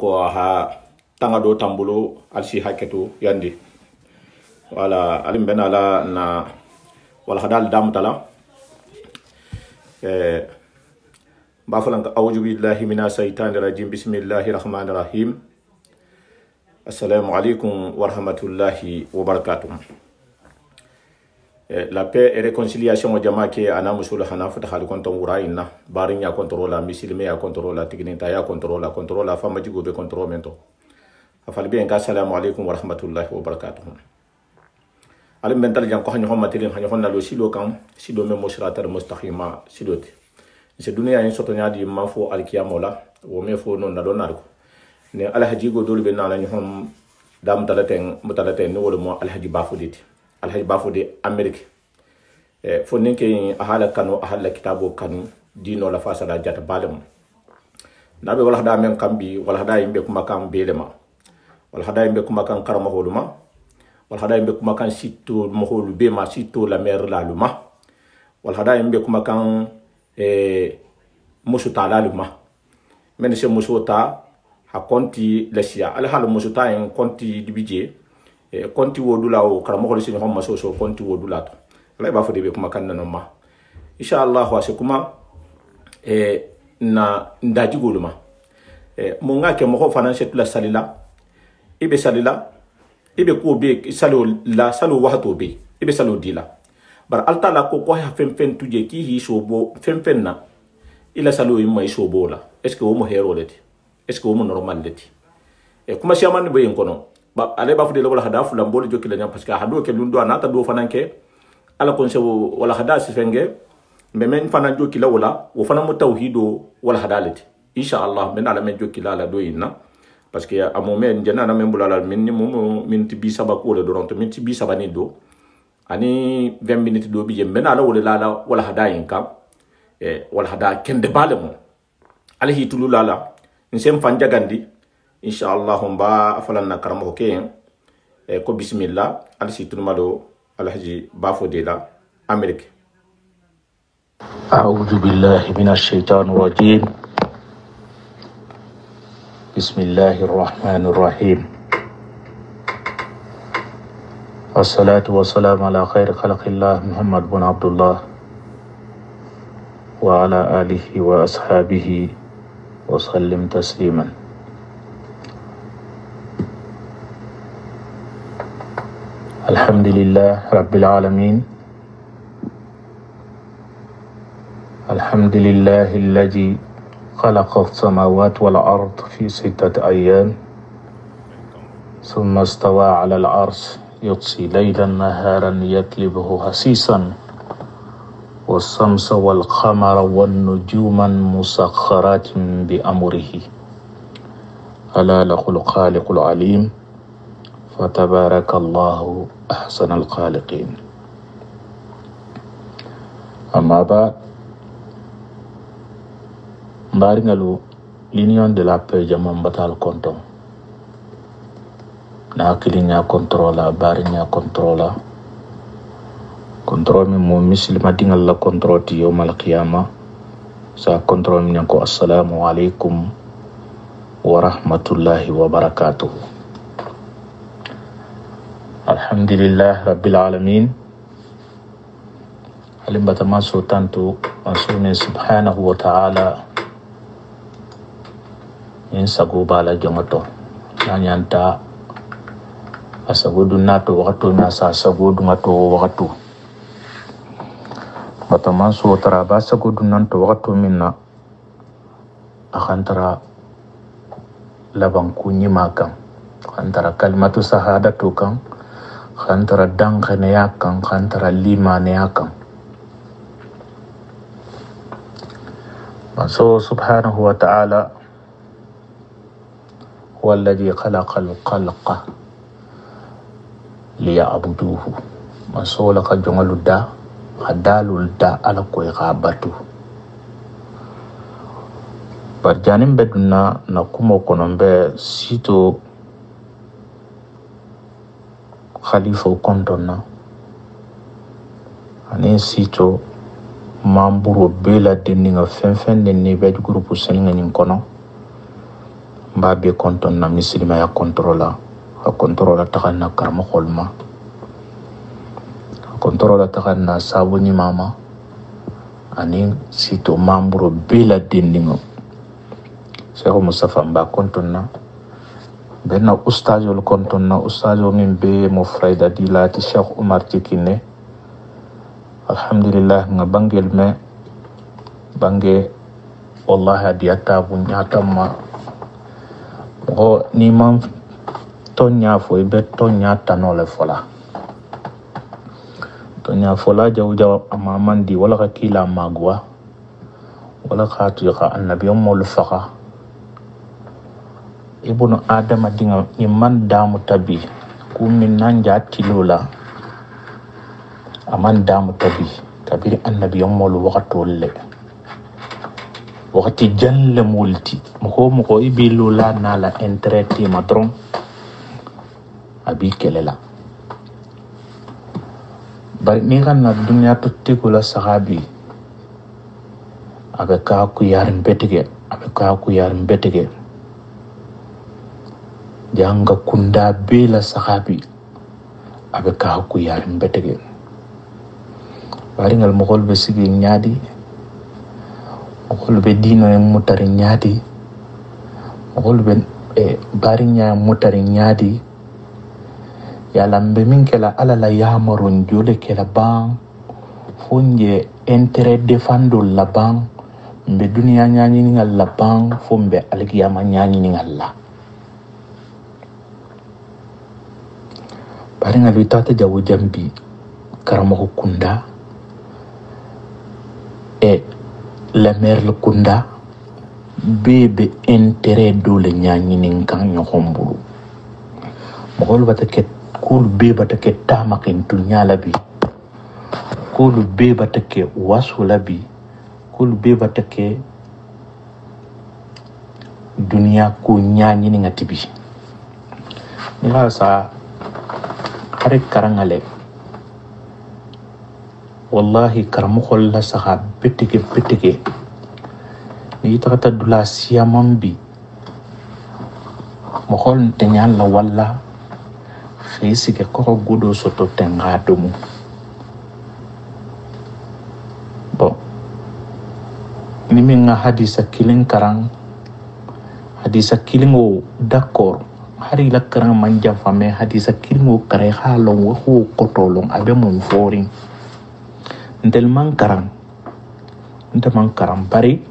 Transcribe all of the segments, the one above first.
ko ha tanga do tambulo alsi haketu yandi wala alim ben ala na wala hadal dam tala bafalan a'udhu billahi minash shaitanir rajim bismillahir rahmanir rahim assalamu alaikum wa rahmatullahi wa barakatuh. La paix et réconciliation au jama ke ana musul hana fata hal konton wuraina barin ya contrôle misilme ya contrôle tigninta ya contrôle fama jigo be contrôle mento afal bien ka assalamu alaikum wa rahmatullahi wa barakatuh. Alim mental jang ko hanyo matilin hanyo honna lo silo kam sido me musratar mustaqima sidoti se dunia en sotonya di mafo alkiyamola wo me fo non na donar ko ne alhaji go dol be na la nyom dam talaten mutalaten no mo alhaji bafuditi alhaji bafude amerique fo nenke ahala kanu ahala kitabo kanu dino la fasala jata balem nabe wala hada men kambi wala hada yimbe kuma kam belema wala hada yimbe kuma kan karama holuma wala hada yimbe kuma kan sitto mo holu be ma sitto la mer la luma wala hada yimbe kuma kan musuta la luma men se musuta ha konti lesia al hal musuta en konti dibije konti wodula o karamo ko sin homma so konti wodula to lay ba fode be kuma kan non ma inshallah wa se kuma na ndaji goluma mo ngake mo ko financial la salila ibe salila ibe ko be salo la salo wahto be ibe salo dila bar alta la ko ha fen tuje ki hi sobo fen na ila salo yimma sobo la est ce que o mo hero leti est ce que o mo normal leti kuma siaman be en kono ba ale ba fudde wala hada fulam bol jokki la parce que hado ke lundo anata do fananke ala kon sewo wala hada sifenge me men fanan jokki la wala wo fanan mu tawhido wala hadalati inshallah men ala men jokki la do inna parce que a moment jana na men bulala min ni min ti bi sabako le do ronto min ti bi sabani do ani 20 minutes do bi men ala wala hada yinka wala hada kende balemo ala hitulu lala nsem fanjagandi inshallah ba afalan na karamo ke ko bismillah alsi tunmado alhaji bafo de la amerique. a'udhu billahi minash shaitanir rajim. Bismillahir rahmanir rahim. Wassalatu wassalamu ala khair khalqillah Muhammad bin Abdullah wa ala alihi wa ashabihi wa sallim tasliman. الحمد لله رب العالمين. الحمد لله الذي خلق السماوات والأرض في 6 أيام ثم استوى على العرش يطفي ليلا نهارا يطلبه حسيسا والشمس والقمر والنجوم مسخرات بأمره ألا له الخالق العليم فتبارك الله أحسن الخالقين. أما بعد مبارنغلو l'union de la paix jamam batal konton na kilinya controla barinya controla control mi mo muslima dingal la control ti yawmal qiyamah sa control mi ko assalamu alaikum wa rahmatullahi wa barakatuh. Alhamdulillah Rabbil Alamin. Alim batamaso tanto masune subhanahu wa ta'ala in sago bala jongato nanyanta asagodu nato wakatu na sa sagodu ngato wakatu batamaso taraba sagodu nanto wakatu minna akhantara labang kunyi makam khantara kalimatu sahadatu kan khantara dangane yakan khantara limane yakan. So subhanahu wa ta'ala huwa alladhi khalaqa al-khalqa liya'buduhu. Maso laka jongaluda hadalulda ala koy ghabatu. Barjanim beduna na kumo konombe sito khalifa kontona ane sito mamburo bela deninga fenfen ne be groupe seninga nyin kono mba be konton na misilima ya kontrola takan na karama kholma kontrola takan na sabuni mama ani sito mamburo bela dindingo Sheikh Mustafa mba konton na benna ustajo konton na ustajo min be mo frayda dilati Sheikh Umar Tikine alhamdulillah nga bangel me bange wallahi adiyata bunyata ma o ni man tonya fo be tonya tanole fola tonya fola jaw amamandi wala ka kila magwa wala khatu ya annabi mol faqa ibnu adama dinga ni man damu tabi ku min nanja tilula aman damu tabi kabiri annabi mol waqatolle wakati janle multi moko ibilula nala entreti matron abi kelela bari ni ganna dunya to tegula sahabi abe ka ku yarin betege janga kunda bela sahabi abe ka ku yarin betege bari ngal mokol be sigi nyaadi mokol be dino en mutari nyaadi mokol be barinya mutari nyaadi ya lambe min kala ala la yamaron jole kala ban fonje intérêt défendre la ban mbe dunia nyaani ni ngalla ban fombe alkiyama nyaani ni ngalla baringa bitata jawu jambi karamo kunda la mer le kunda bebe intérêt dole nyaani ni kan nyokombulu mokol batake kul beba take tamakin dunya labi kul beba take wasu labi kul beba take dunia ko nyaani ni ngatibi nila sa are karangale wallahi karamukol la saha betike ni takata dula siyamambi mokol tenyal la walla khisi ke ko godo soto tengado mu bo ni minga hadisa kilin karang hadisa kilingo d'accord hari la karang manja fame hadisa kilingo kare halon wo ko kotolong abe mon foring ndel man karang bari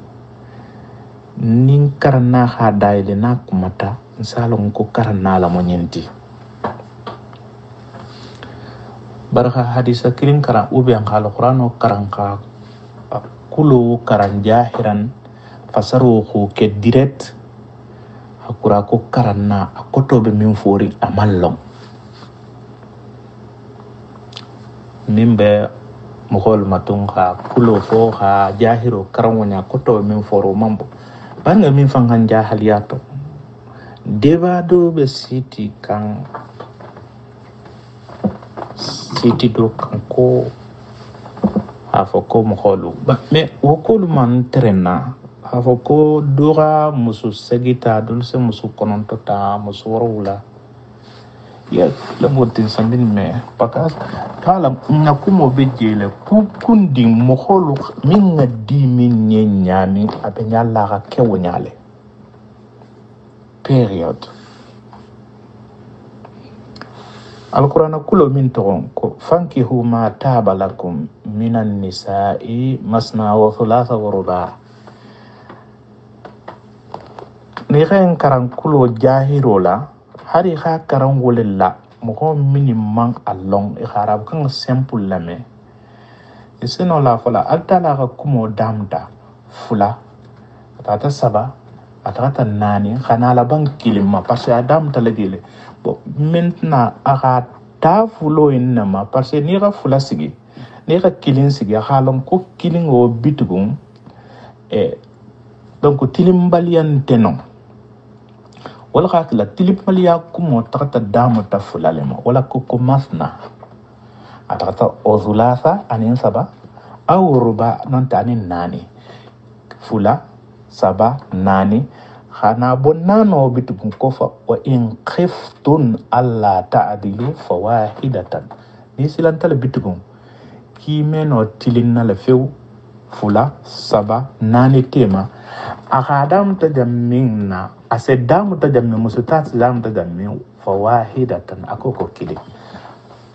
nin karana ha daile na kumata salon ko karana la monyenti baraka hadisa kilin karan ube ang Al-Qur'ano karan ka kulo karan jahiran fasaru ko ke direct hakura ko karan na akoto be min fori amallong nimbe mokol matung ka kulo fo ha jahiro karan wonya koto min foro mambo banga min fangan jahaliyato debado be siti kan siti do kanko afoko mokolu me wokolu man terena afoko dora musu segita dulse musu konontota musu warula ya lamotin sambin me pakas kala nakumo bejele kundi mokolu min ngadi min nyanyami abenyala ka kewonyale period Al-Qur'an kulo min togon ko fankihu ma taba lakum minan nisa'i masna wa thulatha wa ruba' ni khayen karan kulo jahirola hari kha karan wolella mo min man allong e kharab kan simple lame iseno la fala altala ka kumo damda fula tata saba atata nani khana la ban kilima parce adam talagile bon maintenant aga ta fulo inma parce ni ga fula sigi ni ga kilin sigi halom ko kilin o bitugum donc tilimbalian tenon wala khatla tilimbaliya kumo tata damu ta fula lema wala ko masna atata ozulasa anin saba aw ruba non tani nani fula saba nani khana bonnano bitugun kofa wa in khiftun alla ta'dilu fawahidatan ni silantala bitugun ki meno tilinna la few fula saba nani tema akadam tajamminna asedam tajammin musutat lam tajammin fawahidatan akoko kili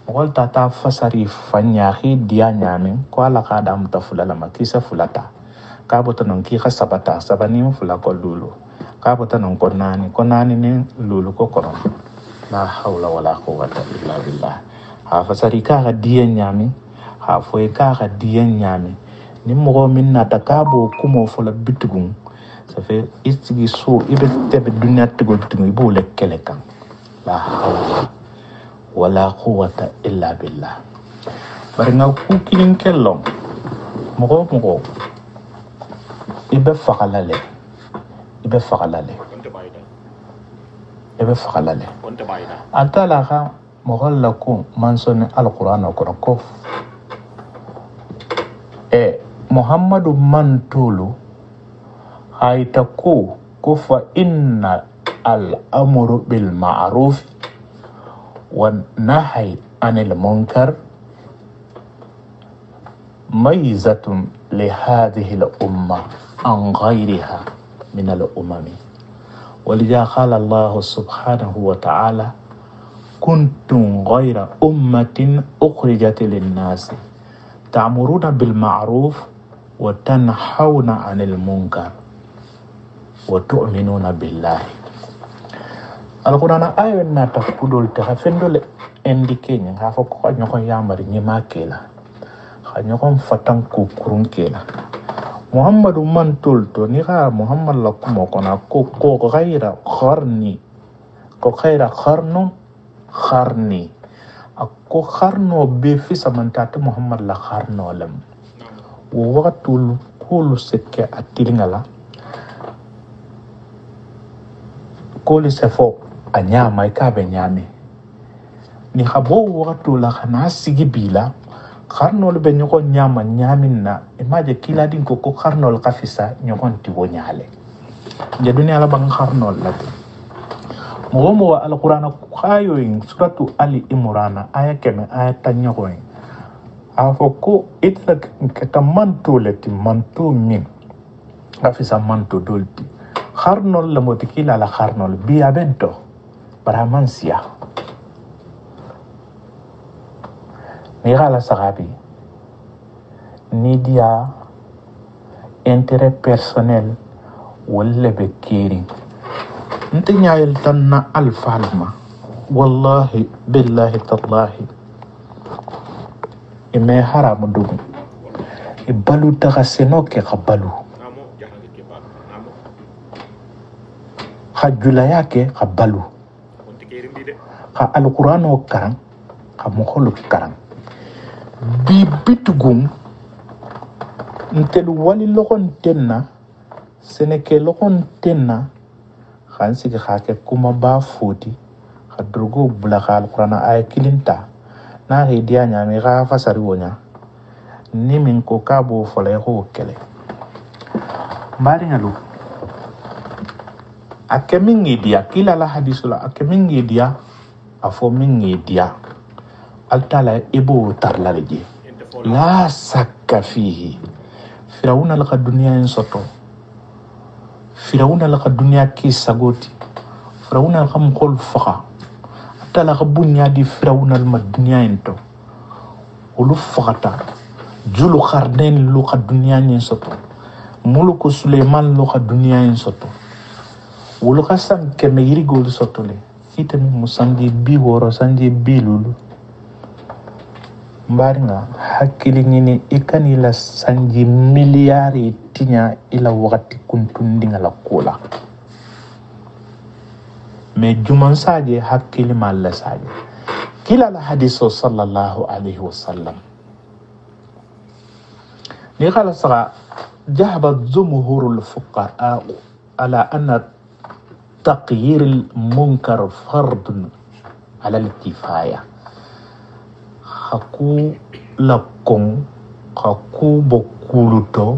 wal tata fasari fanyahi dia nyamin ko ala kadam ta fula la makisa fulata ka botanon ki khasabata sabani fula ko lulu ka botanon ko nani ni lulu ko kono la hawla wala quwwata illa billah ha fasari ka dia nyami ha foy ka dia nyami ni mo min na takabo kumo fula bitugun ça fait istigi so ibe tebe dunya tego bitugun ibo le kelekan la hawla wala quwwata illa billah bari nga ku kilin kellon mo ibe fakalale atala ha mo la ko mansone alquran ko muhammadu mantulu haita ko fa inna al amru bil ma'ruf والنهي عن المنكر ميزة لهذه الأمة عن غيرها من الأمم ولذا قال الله سبحانه وتعالى كنتم غير أمة أخرجت للناس تأمرون بالمعروف وتنهون عن المنكر وتؤمنون بالله. Alquran ayo na ta kudol ta fendole indike ni ha fa ko nyoko yamari ni makela ha nyoko fatan ko kurun kela muhammadu man tolto ni ha muhammad la kuma kona ko ghaira kharni ko khaira kharni ko kharno be fi samantata muhammad la kharno lam waqtul kulu sekke atilingala ko le sefo anya mai ka be nyame ni habo wakatu la khana sigi bila kharnol be nyoko nyama nyamin na imaje kila din ko kharnol kafisa nyokon ti wonyale je dunia la bang kharnol la mo alquran ayo in suratu ali imran aya keme aya tanyo in afoko itlak katamanto leti manto min kafisa manto dolti kharnol la motikila la kharnol bi abento Brahmansia ni gala sahabi ni dia intérêt personnel wala be kiri ntinya yeltanna alfalma wallahi billahi tallahi ime haram dugu ibalu tagaseno ke qabalu hajula yake qabalu ka alquran o karan ka mokholu karan bi bitugum ntel wali lokon tenna seneke lokon tenna khansi ki khake kuma ba foti khadrugo bula ka alquran ay kilinta na hidia nya mi ga fasari wonya ni min ko kabo fole ho kele mari ngalu akemingi dia kila la hadisula akemingi dia afo mingi dia altala ibo tarlalje la sakka fihi firawuna laka dunia insoto firawuna laka dunia ki sagoti firawuna laka mkol faka altala bunya di firawuna lma dunia into ulu fakata julu kharnen lu ka dunia insoto muluku suleiman lu ka dunia insoto ulu kasan keme yirigo soto le itami musandi bi woro sandi bilulu mbaringa hakili ngini ikani la sanji miliari tinya ila wakati kuntundinga la kula me juman saje hakili malla saje kila la hadiso sallallahu alaihi wasallam ni khala saga jahaba jumhurul fuqaha ala anna تغيير المنكر فرض على الكفاية خاكو لكم خاكو بكولتو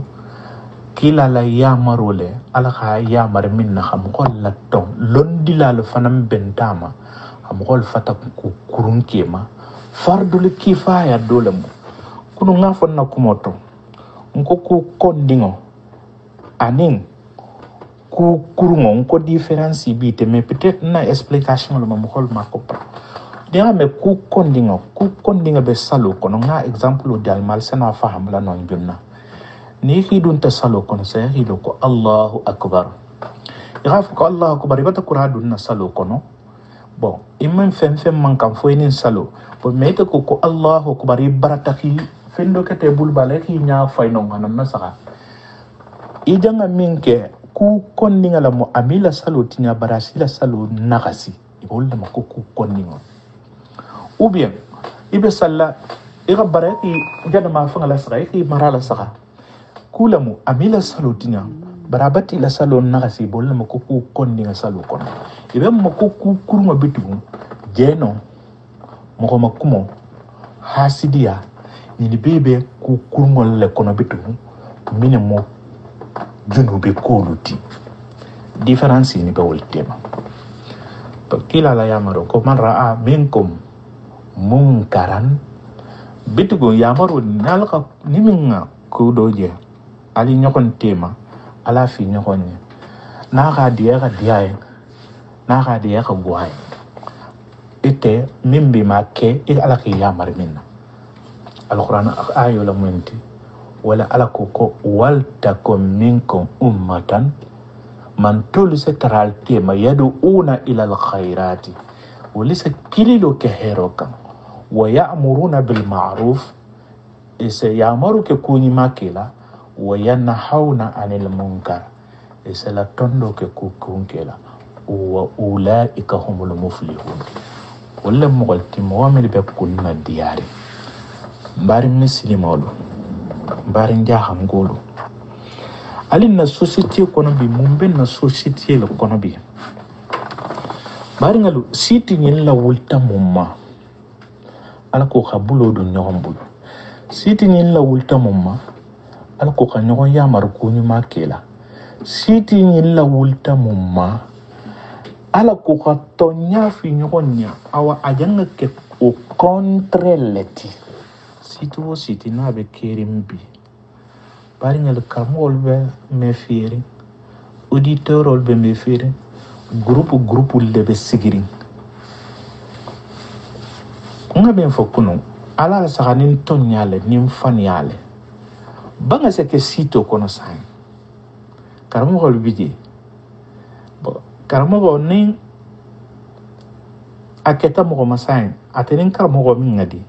kila la yamarole ala ka yamar min na xam xol la ton londi la le fanam bentama xam xol fata ko kurun kema fardul kifaya dole mu kunu nga fonna kumoto nko ku kondingo anin ku kurungo nko différence bi te mais peut-être na explication le mo xol ma ko dia me ku kondingo be salo kono nga exemple dal mal sana faham la non junna ni ki dun ta salo kono sa hi ko Allahu akbar iraf ko Allahu akbar ibata qur'an na salo kono bon imam fem man kan fo ni salo bo mete ko Allahu akbar ibarata ki fendo kete bulbale ki nya fayno ngana nasaka ijanga minke ku kondinga la mo amila salo tinya barasila salo nakasi ibolla mako ku kondinga ou bien ibe salla ira baraki jana ma fanga la saka ki marala saka kulamu amila salo tinya barabati la salo nakasi bolla mako ku kondinga salo kono ibe mako ku kuruma bitu jeno moko makumo hasidia ni bebe ku kurungol le kono bitu mine mo junube koluti difference ni be wol tema to kila la yamaro ko man raa minkum munkaran bitugo yamaro nalka niminga ko doje ali nyokon tema ala fi nyokon na ga dia na ga dia ka guay ite mimbi makke e ala ki yamar minna alquran ayo la menti wala ala ko wal takum minkum ummatan man tulisa taralti ma yad'una ila alkhairati walisa kililo ke heroka wa ya'muruna bil ma'ruf isa ya'muru ke kuni makila wa yanhauna 'anil munkar isa la tondo ke kunkela wa ulaika humul muflihun wala mugalti muamil be kunna diyari mbari muslimolu mbari njaham golu alin na société kono bi mumbe na société le kono bi bari ngalu siti nyin la wulta mumma ala ko khabulo do nyombul siti nyin la wulta mumma ala ko ka nyogon yamar ko ni makela siti nyin la wulta mumma ala ko ka to nyafi nyogon nya awa ajanga ke o contre leti siti na be kerim bi bari ngal kamol be me firi auditeur be me firi groupe le be sigiri nga ben fokuno ala saganin tonyale nim fanyale banga se ke sito kono sai karamo bije bo karamo ni aketa mo masai atenin karamo min ngadi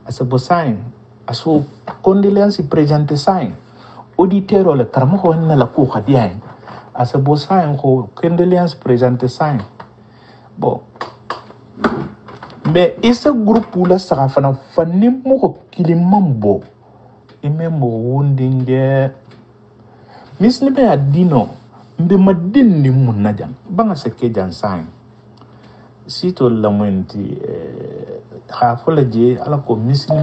asabo sign aso condoléance présente sign auditeur le karamo ko na la ko khadiyan asabo sign ko condoléance présente sign bon mais isa groupe la sara fana fanni mo ko kilimambo ime mo wondinge misni be adino mbe madinni munajan banga se ke jan sign sito la mwenti khafola je ala ko misni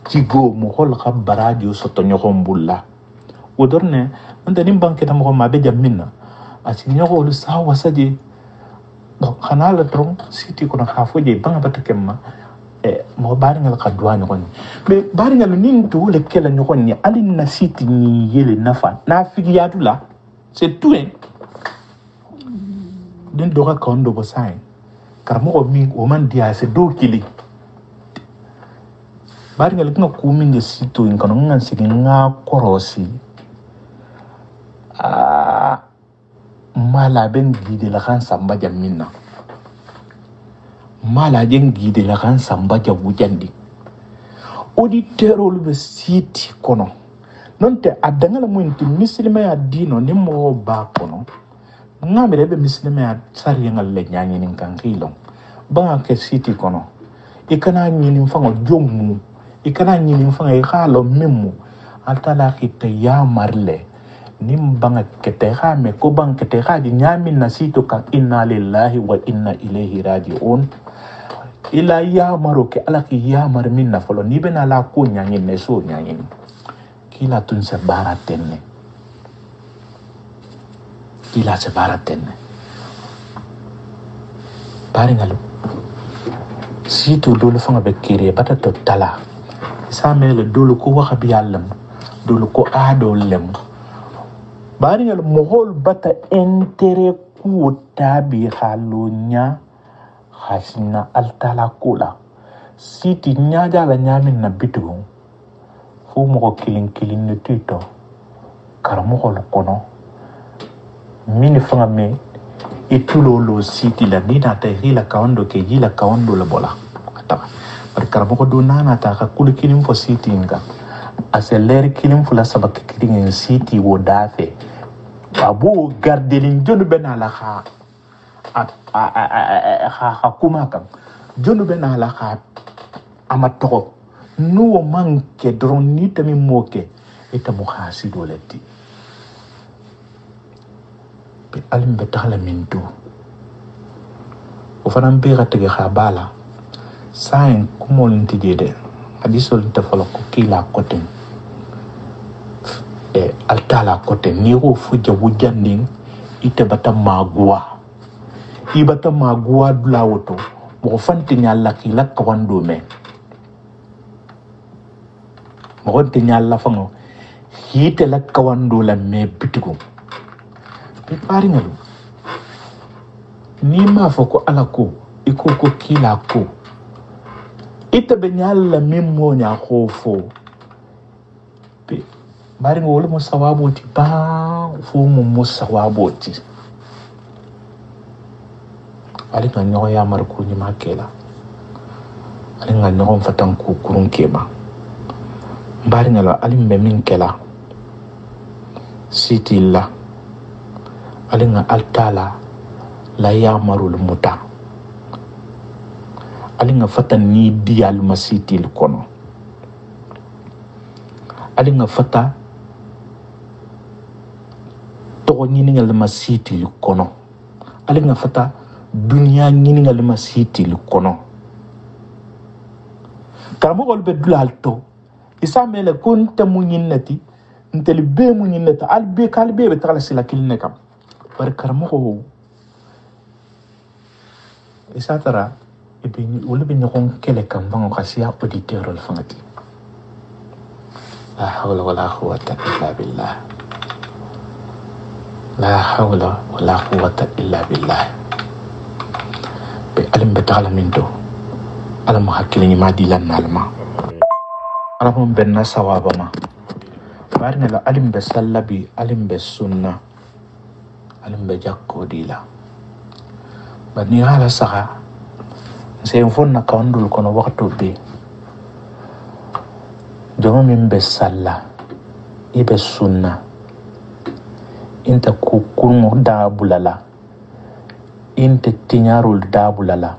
jigo mo hol khabaradio soto nyokon bulla wodorne anda nim banke tam ko mabe jamminna ati nyoko lu sawa saje do khanala tron siti ko na khafoje banga batakemma mo bari ngal kadwa nyokon be bari ngal nin to le kela nyokon ni alin na siti ni yele nafa na figiyatu la c'est tout den do ka kondo bo sai karamo mi o man dia se do kili bari ngal nga kumi nge sito in kono nga sigi nga korosi mala ben gide la kan samba jamminna mala jen gide la kan samba jabujandi auditeur be siti kono nonte adanga la muinti muslima ya dino ni mo ba kono nga mere be muslima ya sari ngal le nyanyi nin kan kilo ba ke siti kono ikana nyini mfango jomu ikana nyini mfanga ikalo memu atala kite ya marle nimbanga kete ha me ko bang kete ha di nyami na sito ka inna lillahi wa inna ilaihi raji'un ila ya maroke ala ki ya mar minna folo ni bena la ko nyanyi ne so nyanyi kila tun se baratenne ila se baratenne baringalu situ dole fanga be kire bata to tala sa mele dole ko waxa bi yallam dole ko ado lem baringalu mohol bata entere ku tabi halunya hasina altala kula siti nyaja la nyamin na bitu fu mo kilin ne tito karamo ko kono mini fanga me itulo lo siti la nina ta hila kawando ke hila kawando la bola ata par karamo ko do nana ta ka kul kilin fo siti nga aseler kilin fo la sabak kilin siti wo dafe abu gardelin jonu benala kha ha kuma kan jonu benala kha amato nuwo manke dron ni tami moke ita muhasido lati be alim be tahala mintu o fanan be gatege khabala sain kumol ntijede hadisol tafalo ko kila koten e altala koten ni ko fuja wujanding ite bata magua ibata magua dulawoto mo fanti nyalla kila kwando me mo fanti nyalla fango hite la kwando la me bitigo be pari ngalu ni ma foko alako iko ko kila ko ite be nyalla mimmo nya khofo be bari ngol mo sawaboti ba fo mo sawaboti ali nga nyogo ya marku ni makela ali nga nyogo fatan ku kurun keba bari ngalo ali mbe min kela sitilla ali nga altala la ya marul muta ali nga fatan ni dial masitil kono ali nga fata to nyini ngal masitil kono ali nga fata dunya nyini ngal masitil kono kamo gol be dulalto isa mele kunta munyinati ntel be munyinata albe kalbe be tala sila kilne kam bar karmo ko isa tara ibi wala bi nyokon kele kam bango khasiya auditeur al fangati la hawla wala quwwata illa billah la hawla wala quwwata illa billah be alim be tala minto ala ma hakili ma dilan alma ala mo benna sawaba ma barne la alim be sallabi alim be sunna alim be jakko dila bani hala saka se fonna kawndul kono waktu be jomo min be salla ibe sunna inta kukungo da bulala inte tinyarul da bulala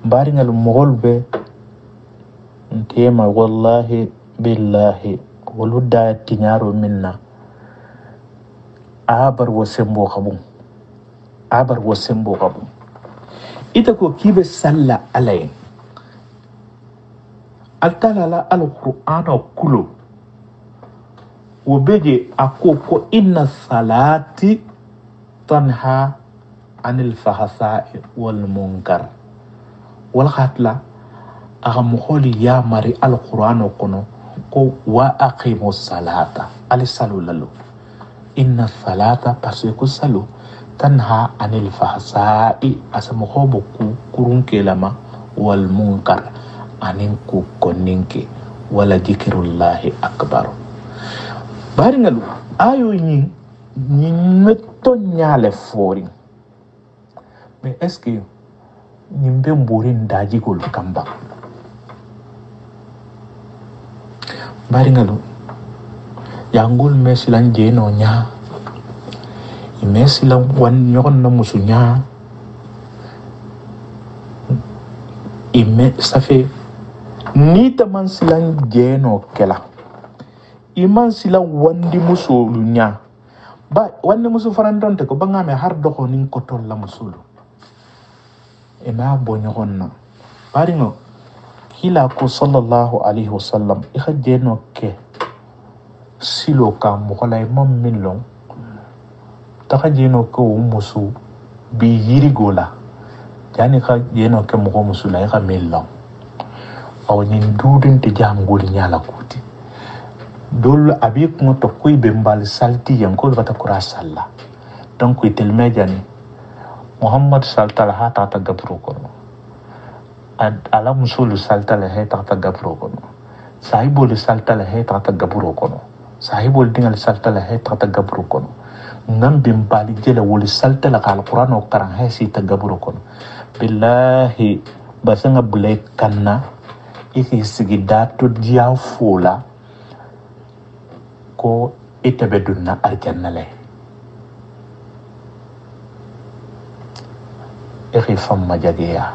baringal mogol be ntema wallahi billahi wuluda tinyaro minna abar wasembo khabum ita ko kibe salla alay altala alqur'ana kullu وبيجي أكوكو إن الصلاة تنهى عن الفحشاء والمنكر والخطلة أغمخولي يا مري القرآن كنو كو وأقيموا الصلاة على الصلاة للو إن الصلاة بسيكو صلو تنهى عن الفحشاء أسمخوبو كورون كلمة والمنكر أنينكو كونينكي ولا ذكر الله أكبر baringalu ayo ni meto nyale fori mais est-ce que ni mbe mborin daji gol kamba baringalu yangul mesilan jeno nya mesilan wan nyon na musunya ça fait ni taman silan jeno kela iman sila wandi musulu nya ba wandi musu farandonte ko bangame har doko nin ko tolla musulu e ma bonyo honna baringo kila ko sallallahu alaihi wasallam e khajeno ke silo ka mo kolay mom min long taka jeno ko musu bi yiri gola jani ka jeno ke mo musu la ka mello aw nyin dudun te jam gol nyala kuti dol abi ko to kuy be mbal salti yan ko bata kura salla donc ko tel medjani muhammad sallallahu alaihi ta gabru ko ala musul saltala he ta gabru ko sahibul saltala he ta gabru ko sahibul dingal saltala he ta gabru ko ngam bim bali jela wol saltala ka alquran o karan he si ta gabru ko billahi basanga bulay kanna iki sigidatu dia fula ko itabe dunna aljanna le iki famma jagiya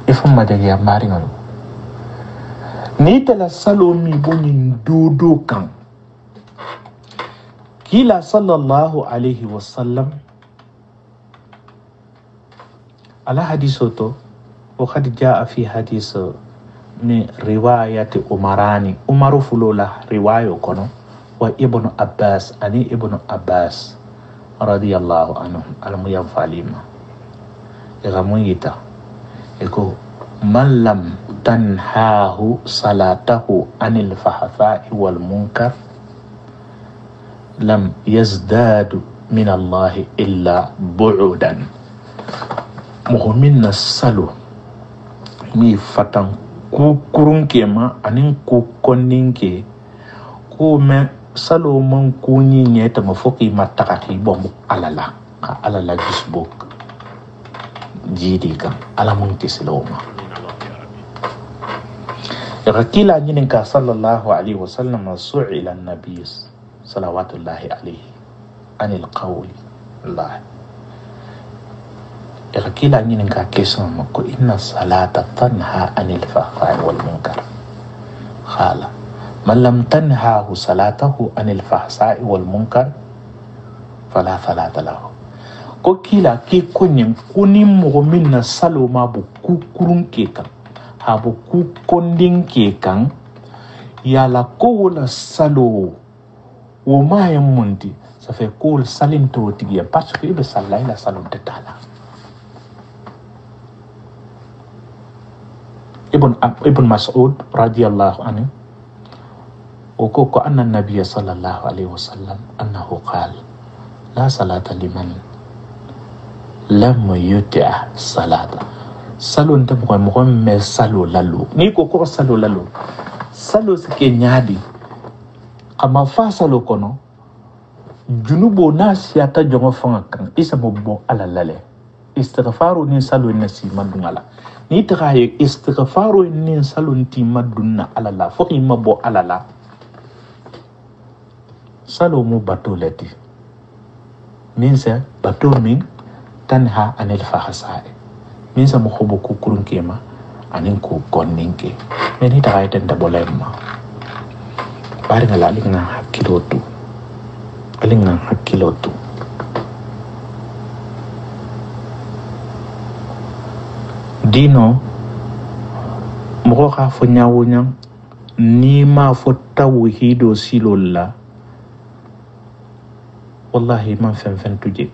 ifamma jagiya mari ngalo ni tala salomi bonin dudu kan kila sallallahu alaihi wasallam ala hadisoto وقد جاء في حديث من رواية عمراني عمر فلولا رواية كنو وابن عباس أني ابن عباس رضي الله عنه الميام فاليما يغميتا يقول من لم تنهاه صلاته عن الفحفاء والمنكر لم يزداد من الله إلا بعدا مهمنا السلو mi fatan ku kurun ke ma anin ku konnin ke ku me salo man kunyi ne ta mafoki matakati bom alala ka alala gisbuk jidi kan alamun tisloma ya kila nyinin ka sallallahu alaihi wasallam su'ila an-nabiy salawatullahi alaihi anil qawli allah kila nyinin ka kesan ko inna salata tanha anil fahsai wal munkar khala man lam tanhahu salatahu anil fahsai wal munkar fala salata lahu ko kila ki kunyin kunin mu'min na salo ma bu kukurun ke kan ha bu ku kondin ke kan yala ko wala salo wo ma yamundi ça fait ko salim to tigiya parce que ibe sallay la salon de tala ابن مسعود رضي الله عنه وكوكو أن النبي صلى الله عليه وسلم أنه قال لا صلاة لمن لم يطع صلاة صلو انت مهم صلو لالو نيكو كو صلو لالو صلو سكي نيادي أما فاصلو كونو جنوبو ناس ياتا جونغو فانكان إسا مبو على لالي استغفارو ني صلو نسي مدون على ni takaye istighfaru nin salunti madunna alala foki mabo alala salo mu batulati min sa batul min tanha anil fahsai min sa mo khobo ku kurun kema anin ku konninke men ni takaye tan dabolema bari ngala linga hakilotu alinga hakilotu dino moko ka fo nyawonya ni ma fo tawhido silolla wallahi man fen tuje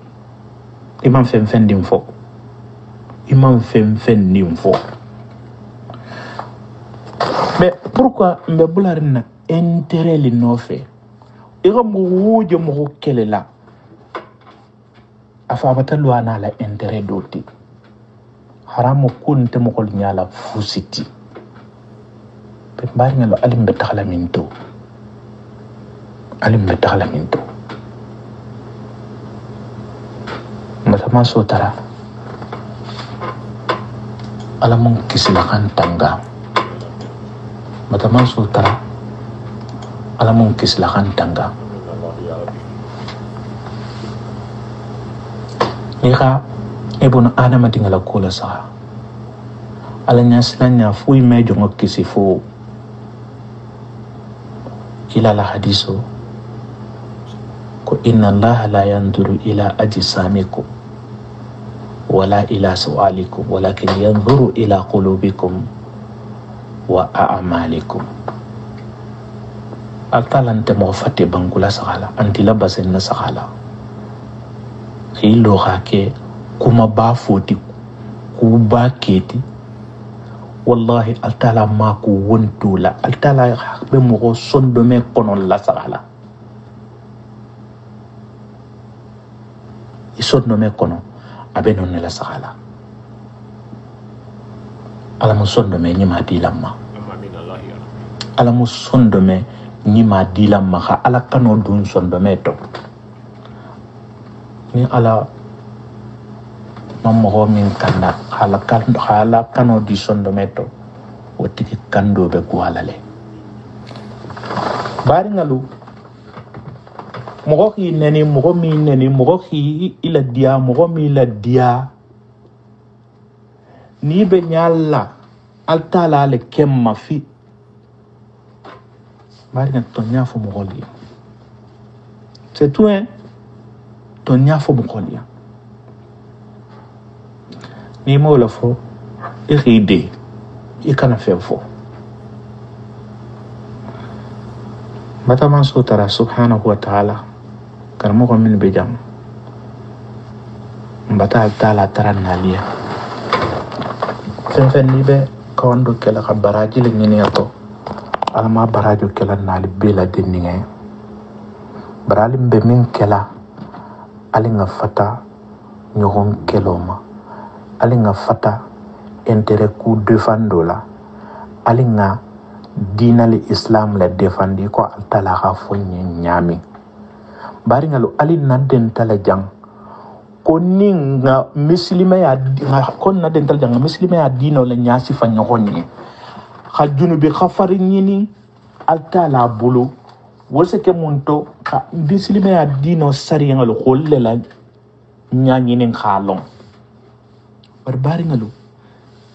imam fen dim fo imam fen dim fo mais pourquoi mbe bularina intérêt li no fe igam wujo mo kelela afa batalu ana la intérêt doti haramu kunte mokol nyala fusiti pe bari ngalo alim betakhla minto matama sotara alamun kisilakan tangga matama sotara alamun kisilakan tangga nika ibn adama tingala kula sa alanya silanya fui mejo ngokisi fu kila la hadiso ko inna allaha la yanzuru ila ajsamikum wala ila su'alikum walakin yanzuru ila qulubikum wa a'malikum atalante mo fate bangula sakala anti labasen na sakala khilo khake kuma ba foti ku ba keti wallahi altala ma ku wontula altala be mo sondo me kono la sala isondo me kono abe non la sala ala mo sondo me nyima di lamma ala mo sondo me nyima di lamma kha ala kano dun sondo me to ni ala mammo min kanda hala kano di sondo meto wotiki kando be gwalale bari ngalu mogo ki neni mogo mi neni mogo ki ila dia mogo mi la dia ni be nyalla altala le kemma fi bari nga tonya fo mogo li c'est tout hein tonya fo mogo li ni mo la fo iride ikana fe fo mata man so tara subhanahu wa ta'ala karmo ko min be jam mbata ta'ala tara naliya fen ni be kawando kala khabaraji le ngini to alma barajo kala nali bela dinninge barali be min kala ali nga fata nyohon keloma ali nga fata intérêt ku defando la ali nga dinal islam la defandi ko altala ha fonye nyami bari ngalo ali naden tala jang ko ninga muslima ya ko naden tala jang muslima ya dino la nyasi fa nyogonni ha junubi khafari nyini altala bulu wose ke munto ka muslima ya dino sari ngalo kholle la nyanyi nin khalon bari ngalo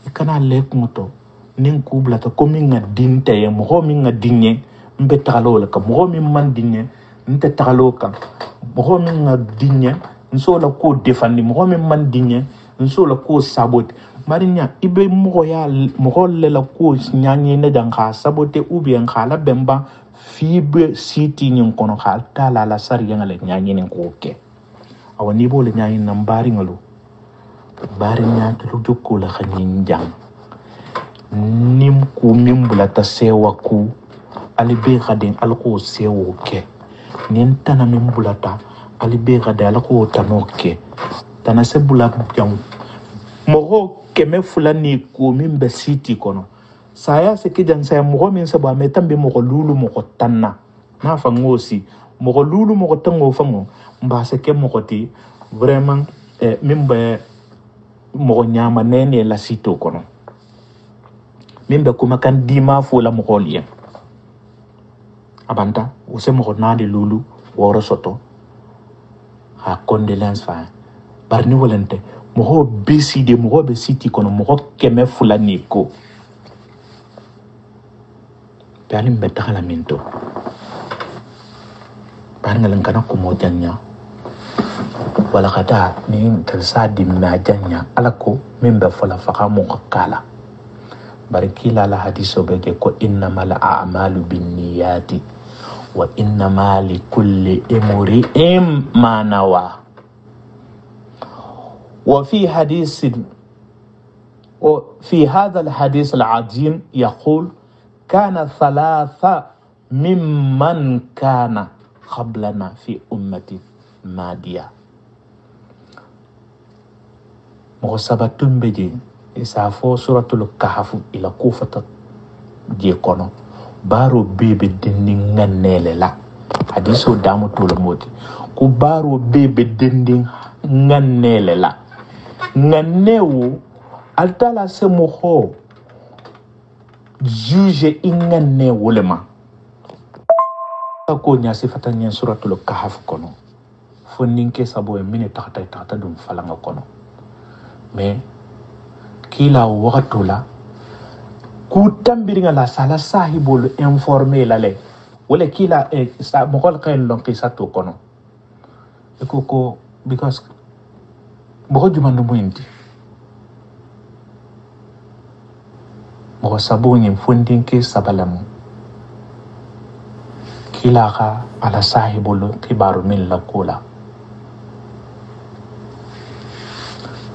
ikana lek moto nin kubla ta ko min nga dinte ye mo min nga dinye mbe tagalo la ka mo min man dinye nte tagalo ka mo min nga dinye nso la ko defandi mo min man dinye nso la ko sabote marinya ibe mo ya mo le la ko nyanye ne dan ka sabote ou bien khala bemba fibe siti nyin kono khal tala la sari ngale nyanye nin ko ke awani bo le nyanye nambari ngalo bari nya to jukko la khanin jang nim ku min bulata sewa ku ali be gaden alko sewo ke nin tana min bulata ali be gaden alko tanoke tana se bulata jang mo keme fulani ku min be siti kono saya se kidan saya mo min se ba metambe mo lulu mo tanna na fa ngosi mo lulu mo tango fa mo mba se ke mo ti vraiment min be mo nyama nene la sito kono mimbe kuma kan dima fo la mo holiya abanta use mo nadi lulu woro soto ha condolence fa barni wolente mo ho beside mo ho be siti kono mo ho keme fulani ko talim be takala minto barngalan kana ko mo janya wala kata ni tersa dimma janya alako mimbe fola faka mo kala barikila la hadiso bege ko innamal a'malu binniyati wa innama likulli imri'in ma nawa وفي حديث وفي هذا الحديث العظيم يقول كان ثلاثة ممن كان قبلنا في أمة مادية مغسبتون بجي إسافو سورة الكهف إلى كوفة جيكونو بارو بيبي دندين نغنيل لا حديثو دامو تولموتي كو بارو بيبي دندين نغنيل لا نغنيو altala se moho juge ingane lema ko nya sifata nya suratul kahf kono foninke sabo e mine takata dum falanga kono mais kila wakatula ku tambiringa la sala sahibul informé la le wala kila sa mokol kayn lon qisatu kono ko because boko jumando moyndi mo sabuni fundinke sabalamu kila ka ala sahibul kibaru min la kula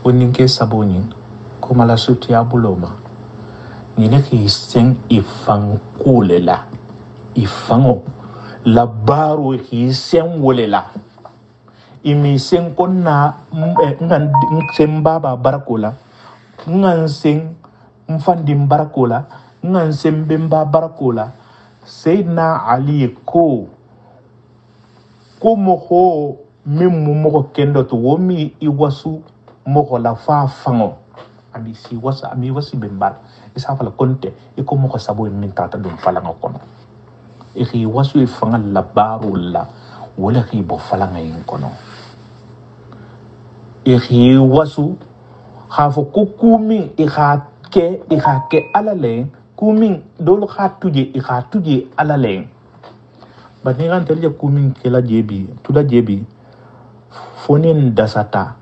Foninke saboni kumala sutia buloma nine ki seng ifang kulela ifango la baro ki seng wolela imi seng konna ngan seng baba barakola ngan seng mfandim barakola ngan seng bemba barakola Sayyidina Ali ko moho mimu moho kendo to womi iwasu moho la fa fango ami si wasa ami wasi bembar isa fala konte iko moho sabo min tata dum fala ngokono iki wasu fanga la barulla wala ki bo fala ngay kono iki wasu khafo kukumi ikha ke alale kumin dolo tuje alale baniran telje kumin kela jebi tuda jebi fonin dasata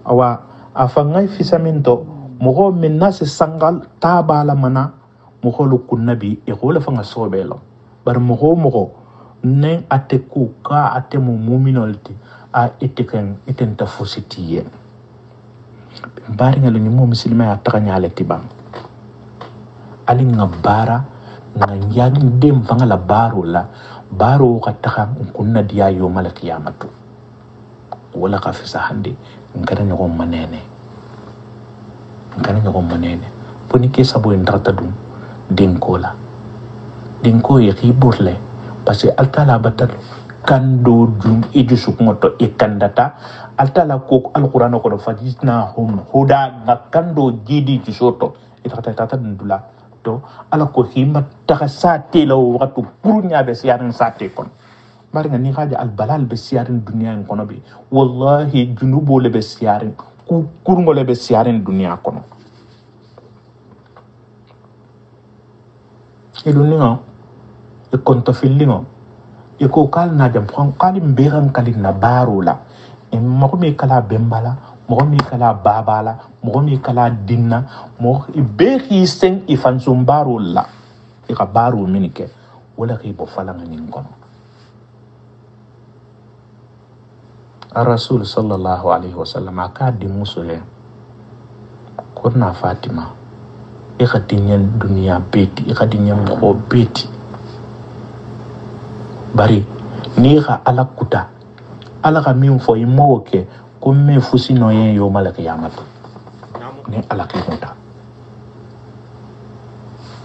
awa afangai fisaminto mogo minna se sangal tabala mana mogo lu kunnabi e ko la fanga sobelo bar mogo ne ateku ka atemu muminolti a iten ta fositiye bari ngalo ni mo muslima ya takanya ale tibang ali ngabara nganyang dem fanga la baro ka taka kunna dia yo mala kiyamatu wala ka fi sahande ngara nyago manene poni ke sabo ndarta dum dinko ye khiburle parce que altala batal kando dum ejusuk ngoto e kandata altala ko alquran ko fajisna hum huda nakando jidi jusoto itata dula to ala ko himma takasate law waktu purunya be siaran sate kon mari ngani haja al balal be siaran dunya kono bi wallahi junubo le be siaran ku kurgo le be siaran dunya kono eluninga e konto fillingo e ko kal na jam fon kalim beran kalin na barula e mako mi kala bembala mo mi kala babala mo mi kala dinna mo ibeki seng ifansum barula e ka baru minike wala ki bo falanga nin kono ar-rasul sallallahu alaihi wasallam aka di musule kurna fatima e khadinyan dunya beti e khadinyan mo beti bari ni ga alakuta alaka min fo imoke ko me fusino yen yo malaka yamatu ni alaka muta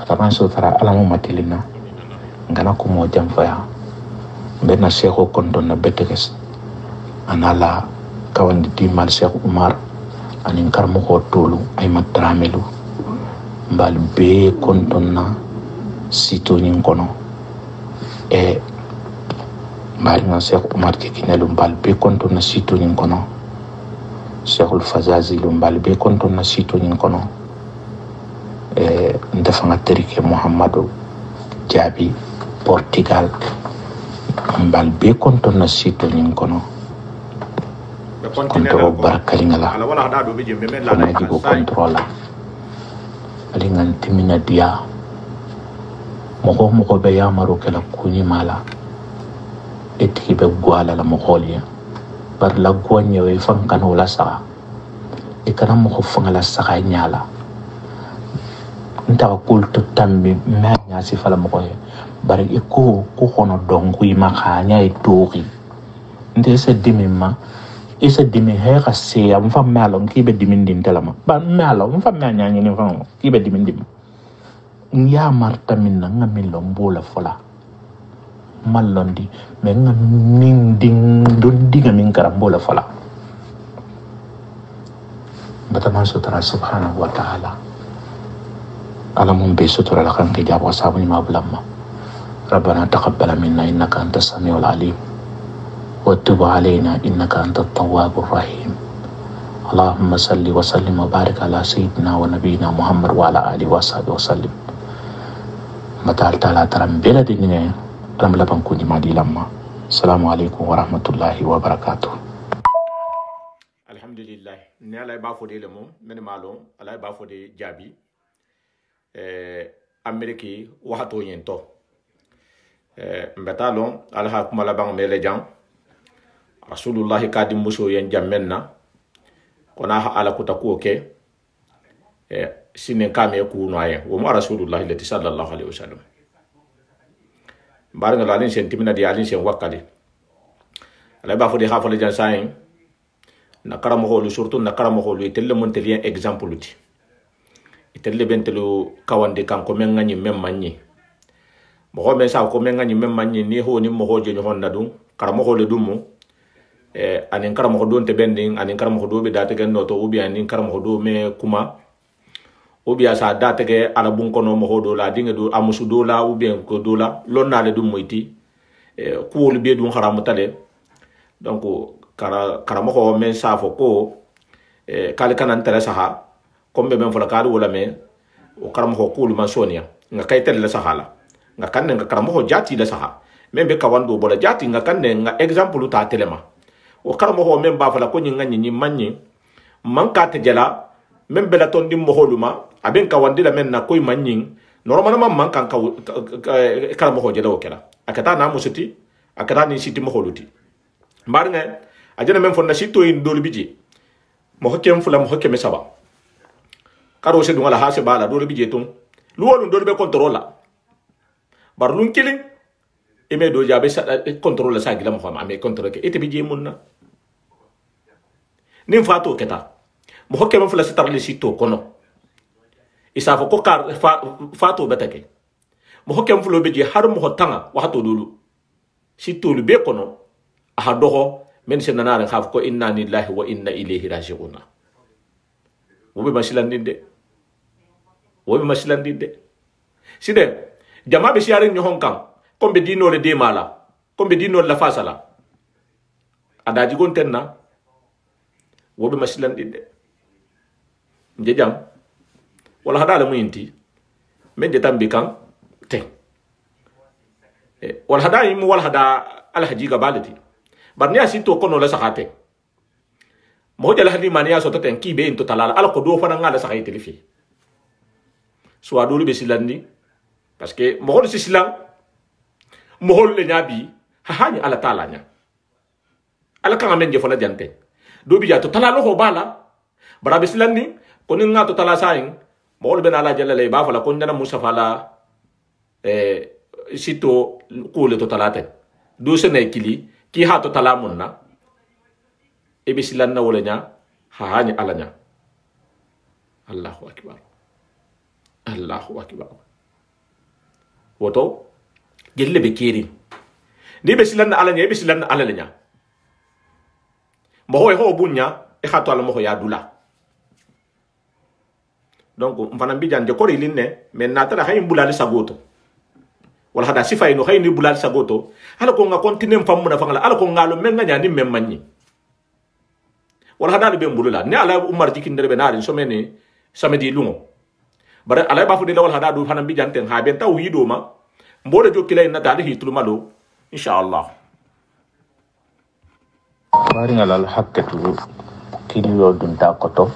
ataman so tara alamu matilina ngana ko mo jam faya benna shekho konton na betekes anala kawandi dimal Sheikh Umar anin karmo ko tolu ay matramelu mbal be konton na sito nyin kono e mari nga Sheikh Umar ke kinelu mbal be konton na sito nyin kono Sheikhul Fazazi lumbal be konton na sito nyin kono ndafa nga terike Muhammadu Jabi Portugal mbal be konton na sito nyin kono kontrol barkalingala fana jigo kontrola alingan timina dia mogo be yamaro kala kuni mala etiki be gwala la mogolia bar la gwanya we fankan wala sa e kana mogo fangala sa nyala nta kultu tambi manya si fala mogo bar e ko hono dongu imakanya e tori ndese dimima isa dimi heka se am fam malon kibe dimindim telama ba malon fam manya ni fam kibe dimindim ya marta minna ngamilo mbola fola mallondi me ngamin ding don diga min karambola fola batama sutra subhanahu wa ta'ala alamun be sutra la kan kijabo sabu ni mablamma rabbana taqabbal minna innaka antas samiul alim وتب علينا إنك أنت التواب الرحيم اللهم صل وسلم وبارك على سيدنا ونبينا محمد وعلى آله وصحبه وسلم متى تعالى ترم بلد إنه رم لبن كوني مادي لما السلام عليكم ورحمة الله وبركاته الحمد لله نالا بافو دي لمو من مالو على بافو دي جابي أمريكي وحطو ينتو مبتالو على حكم لبن ميلجان Rasulullah kadim muso yen jammenna kona ala kuta ko ke sinen kame ku noye wo mo rasulullah sallallahu alaihi wasallam baranga lalin sen timina di alin sen wakali ala ba fo de khafo le jansain na karamo holu surtout na karamo holu itelle montelien exemple ti itelle bentelu kawande kan ko men ngani mem manni mo men sa ko men ngani mem manni ni ho ni mo hoje ni honna dum karamo holu dum mo anin karamo don te bending anin karamo do be date gen no to ubi anin karamo do me kuma ubi asa date ge ala bun kono mo hodo la dinga do amusu do la ubi ko do la lonna le dum moyti ko wol be dum haramu tale donc karamo ko men sa fo ko kale kanan tele saha kombe men fola kali wala me o karamo ko kulu man sonia nga kaytel la sahala nga kanne nga karamo ko jati la saha membe kawando bola jati nga kanne nga exemple ta telema o karamo ko men ba fola ko nyi ngani nyi manni man ka te jala membe la ton dim mo holuma aben kawandi la men na koy manni normalement man kan ka karamo ko jela o kala akata na musuti akata ni siti mo holuti mbarnga ajana men fonna sito in dol biji mo hokem fula mo hokem saba karo se dum ala hase bala dol biji tum luwolu dol be controla bar lun kilin e me do jabe sa controla sa gila mo fama me control ke ite biji munna nim fato keta mo hokem fula sitar le sito kono isa fo ko kar fato betake mo hokem fulo biji har mo hotanga wato dulu sito lu be kono aha doho men se nanare khaf ko inna lillahi wa inna ilayhi raji'un wobe masilandinde side jama be siare nyohon kan kombe dino le de mala kombe dino la fasala adaji gontenna wobe masilandinde nje jam wala hadala muyinti men de tambi kan te wala hada yim wala hada al hajiga balati barni asito kono la sakate mo jala hadi mania so taten kibe into talala ala ko do fana ngala sakay telifi so adulu be silandi parce que mo hol sisilan mo hol le nyabi ha hani ala taala nya ala kan amen je fona jante do bi jato talala ho bala bara be silandi ko ni ngato tala sayin mo hol be na ala jalla le ba fala ko ndana musafa la sito ko le to talate do se ne kili ki ha to talamun na e be silanna wala nya ha hani alanya Allahu akbar woto gelle be kiri ni be silanna alanya e be silanna alalanya mo ho bunya e ha to ala mo ho ya dula donc mfana bi jande ko rilinne men na tara hay mbulali sagoto wala hada sifa ino hayni bulal sagoto hala ko nga continue fammu na fangala ala ko ngalo men nga nyani men manni wala hada be mbulula ne ala umar jikin derbe naari so meni samedi lungo bare ala ba fu de wala hada du hanan bi janten ha ben taw yido ma mbole jokkilay na tali hitul malo inshallah bari ngalal hakkatu kiliyo dun ta koto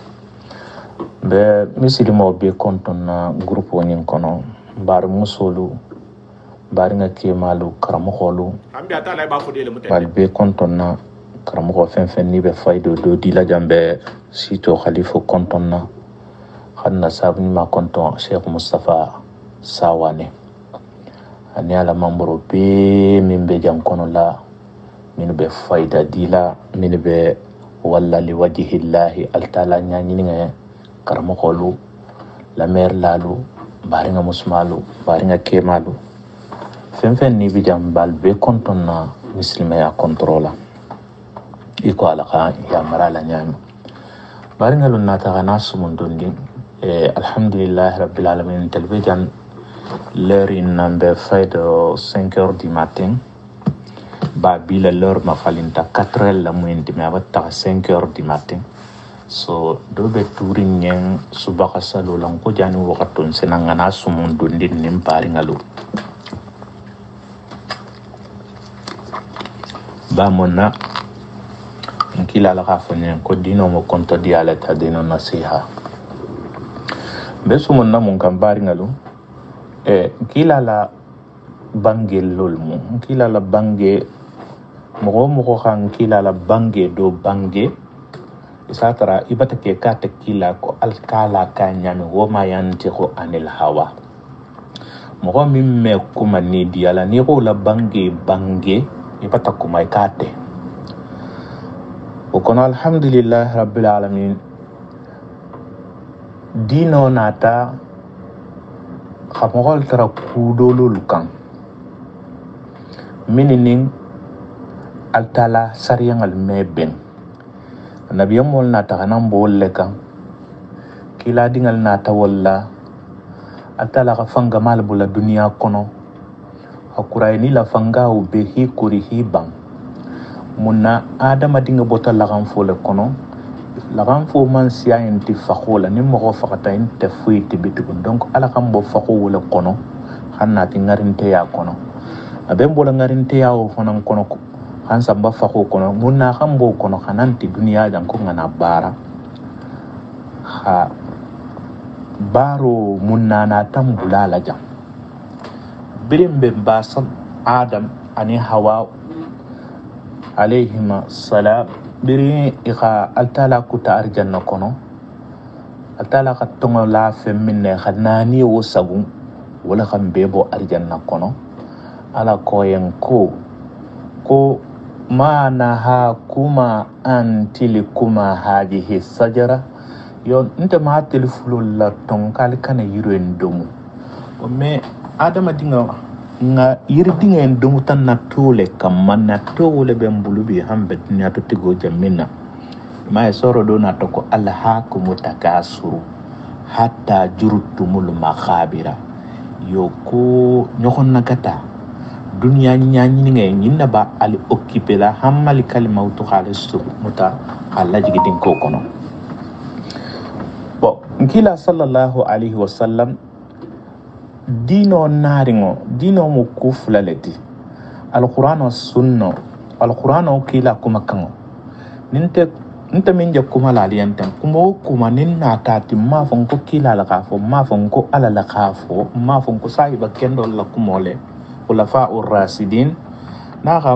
be misilimo be konton na groupe wonin kono bar musolu baringa ke malu karamoxolu bal be kontonna karamoxo fen ni be faydo do dila jambe sito khalifa kontonna xanna sabni ma konton cheikh mustafa sawane ani ala mamboro be min be jam kono la min be fayda dila min be walla li wajhi llahi altala nyani nga karamoxolu la mer lalu baringa musmalu baringa ke malu fen ni bijam bal be konton na muslima ya controla iko ala ka ya marala nyami bari ngalun na ta kana sumun dondi alhamdulillah rabbil alamin television l'heure in number 5h du matin ba bila l'heure ma falinta 4h la muindi me abata 5h du matin so do be turin nyen subaka salo lan ko jani wakatun senangana sumun dondi nim bari ngalu ba monna kila la khafanya ko dino mo konto diala ta dino nasiha besu monna mun kan bari ngalu kila la bangel lolmu kila la bange mo kan kila la bange do bange isatara ibata ke ka takila ko alkala ka nyami wo ma yantiqu anil hawa mo min me kuma ni diala ni ko la bange ibata kuma ikate o kono alhamdulillah rabbil alamin dino nata khamol tara kudolul kan mininin altala sariyangal meben nabiyam wol nata kanam bolle kan kila dingal nata walla altala ka fanga mal bula dunia kono hakurai ni la fanga u be hi kuri hi bang munna adama dinga bota la kan fo le kono la kan fo man siya enti fakhola ni mo fakata ente fuiti bitugun donc ala kan bo fakho wala kono hanna ti ngarinte ya kono aben bola ngarinte ya o fonan kono han samba fakho kono munna kan bo kono hananti dunia jan ko ngana bara ha baro munna na tambula la jam birimbe basal adam ani hawa alayhima salam biri ika altala kuta arjanna kono altala ka tongo la femminne khanani wo sagu wala kan bebo arjanna kono ala koyen ko ma naha kuma antili kuma hadihi sajara yo nte ma telefulul la ton kal kana yiro en domu o me adama dinga nga yiri dinga en domu tan na tole kam man na tole be mbulubi hambe dunya to tigo jamina ma e soro do na to ko alla hakum takasuru hatta jurtumul makhabira yo ko nyokon nakata dunya nyanyi nge nyinna ba ali occuper la hamali kalima to khalis muta alla jigidin ko kono bo nkila sallallahu alaihi wasallam dino naringo dino mu kuflaleti alquran was sunno alquran o kila kuma kango ninte minja kuma la aliyantan kuma ninna tati ma fon ko kila la kafo ma fon ko ala la kafo ma fon ko sahiba kendo la kumole khulafa ur-rasidin naga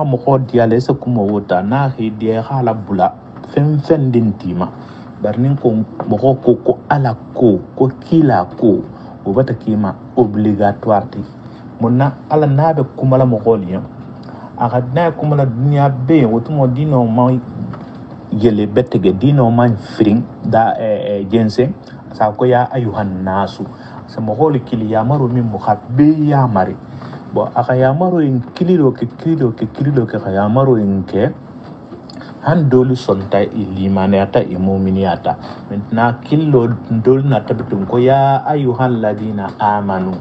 mo khodi ala sa kuma wota na hidiya khala bula fen dintima barnin ko mo ko ala ko kila ko o bata kima obligatoire ti munna ala nabe kumala mo goliya aga na kumala dunia be wotumo dino ma yele betege dino man fring da jense sa ko ya ayuhan nasu sa mo goli kili ya maro min mo khabbe ya mari bo aka ya maro in kililo ke ya maro in ke han dolu sonta ilimaniyata imuminiyata maintenant killo dolu na tabitun ko ya ayyuhal ladina amanu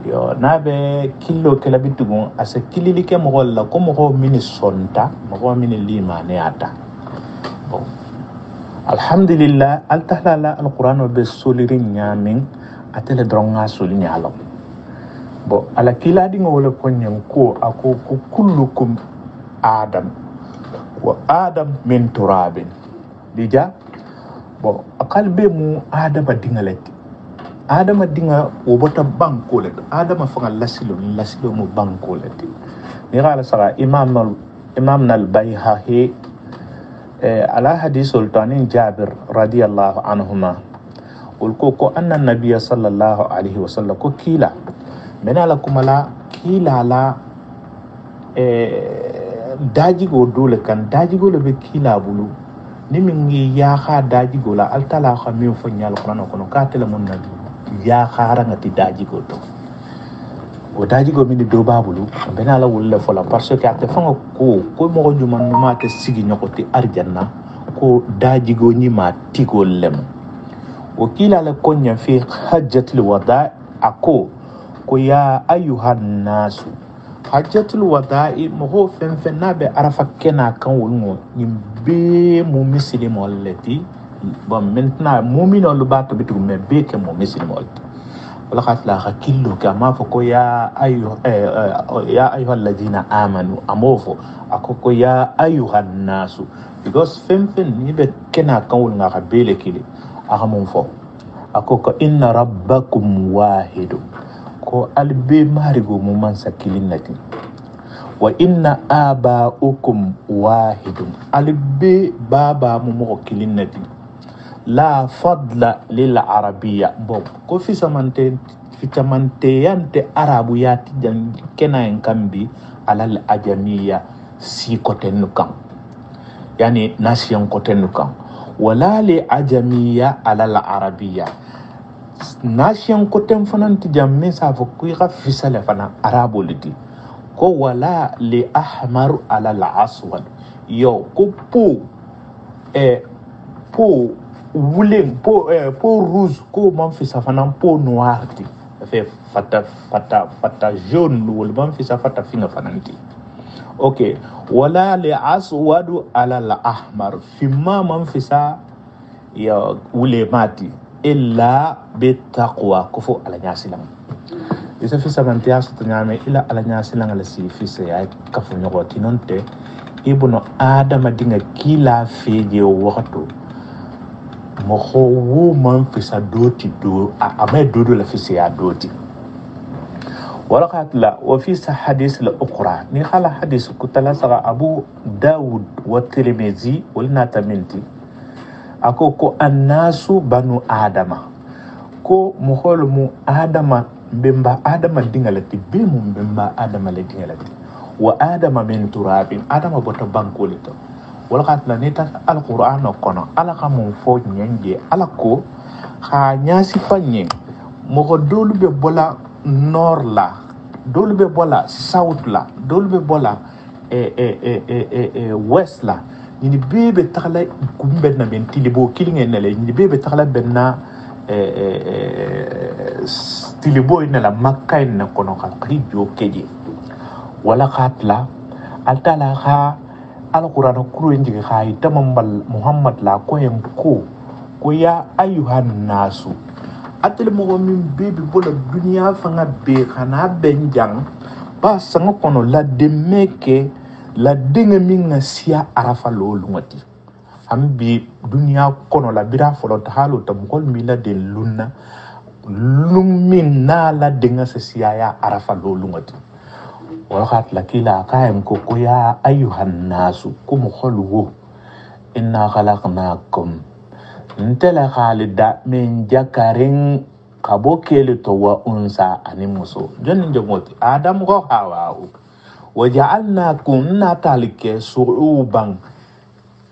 yo nabe killo kala bitugun asa kilili ke mo wala ko mo mini sonta mo mini limaniyata bon alhamdulillah altahla alquran be solirin nyamin atele dronga solinya alo bo ala kiladi ngol ko nyen ko ako kullukum adam wa adam min turabin dija bo qalbe mu adama dingalati adama dinga o bota banko le adama fa lasilo mu banko le ni qala sara imam al-bayhaqi ala hadith sultanin jabir radiyallahu anhuma ulko anna nabiyya sallallahu alaihi wasallam ko kila menala kumala kila la dajigo dole kan dajigo le be kila bulu ni mingi ya kha dajigo la altala kha mi fo nyal qur'an ko no katela mun nabi ya khara ngati dajigo to o dajigo mi do babulu bena la wulle fo la parce que ate fango ko mo juma no ma te sigi nyokoti arjanna ko dajigo ni ma tigo lem o kila la konya fi hajjatul wada ako ko ya ayuhan nasu hajjatul wada'i mo fen nabe arafa kena kan wongo nimbe mo muslimo lati bon maintenant mu'mino lu bato bitu me be ke mo muslimo wala khatla hakillo kama fa ko ya ayyuhal ladina amanu amofo akoko ya ayyuhan nasu because fen ni be kena kan wonga ka bele kili ahamon fo akoko inna rabbakum wahid ko albe marigo mo man sakilin nati wa inna aba'ukum wahidun albe baba mu mo kilinnati la fadla lil arabiyya bon ko fi samante yante arabu yati jan kenayen kambi alal ajamiyya si koten kan yani nation koten kan wala li ajamiyya alal arabiyya nation koten fananti jamme sa fo ku ga fisale fana arabo liti ko wala li ahmar alal aswad yo ko po wulen po rouge ko man fisa fana po noir ti fait fata jaune wol ban fisa fata finga fananti okay wala li aswadu ala al ahmar fimma man fisa ya wule mati illa bi taqwa kufu ala nyasilam isa fisa mantiya sutu nyame ila ala nyasilam ala si fisa ya kafu nyogoti nonte ibnu adama dinga kila feje wakatu moho wu man fisa doti do amay dodo la fisa ya doti ولقد لا وفي حديث الأخرى نخلا حديث كتلا سغا أبو داود والترمذي ولنا تمنتي أكو كو الناس بنو آدم كو مخول مو آدم بمبا آدم دينغالتي بيمو بمبا آدم لدينغالتي وآدم من تراب آدم بوتا بانكولتو ولقد لا نتا القرآن كنا على كمون فو نينجي على كو خا نياسي فاني مخو دول بولا nord la dolu be bola south la dolu be bola west la ni bebe takala kumbe na ben tilibo kilinge nele ni bebe takala benna tilibo ina la makka ina kono ka krijo keje wala khatla altala kha alquran kuru inji kha itamambal muhammad la ko yen ko ya ayuhan nasu atel mo min bebe bola dunia fanga be kana benjang ba sanga kono la demeke la dinga minga sia arafa lolu ngati ambi dunia kono la bira folo tahalo tam kol mi la de lunna lumin na la dinga sia ya arafa lolu ngati wakat la kila kaem ko ya ayuhan nasu kum khulu inna khalaqnakum ntela khalida min jakarin kabo kele to wa unsa ani muso jonin jomoti adam ko hawa waja'alnakum natalike su'uban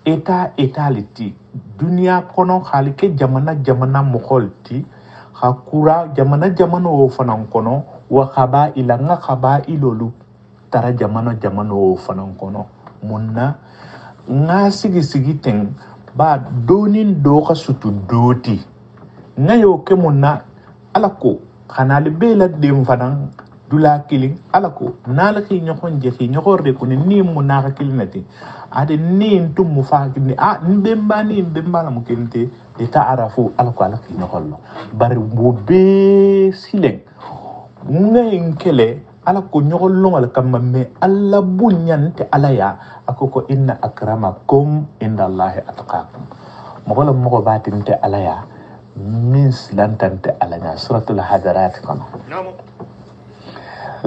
etaliti dunia kono khalike jamana mukholti khakura jamana o fanan kono wa khaba'ila nga khaba'ilolu tara jamana o fanan kono munna nga sigi ten ba donin do ka sutu doti ngayo ke munna alako khanali bela dem fanan dula killing alako nalaki nyokon jefi nyokorde ko ni munna ka kilinati ade ni ntum mufakini mbemba la mukente de ta'arafu alako alaki nyokollo bar bo be silen ngayin kele alako nyokollo al kamamme alla bunyante alaya akoko inna akramakum indallahi atqakum mogola mogo batinte alaya min silantante alanya suratul hadarat kama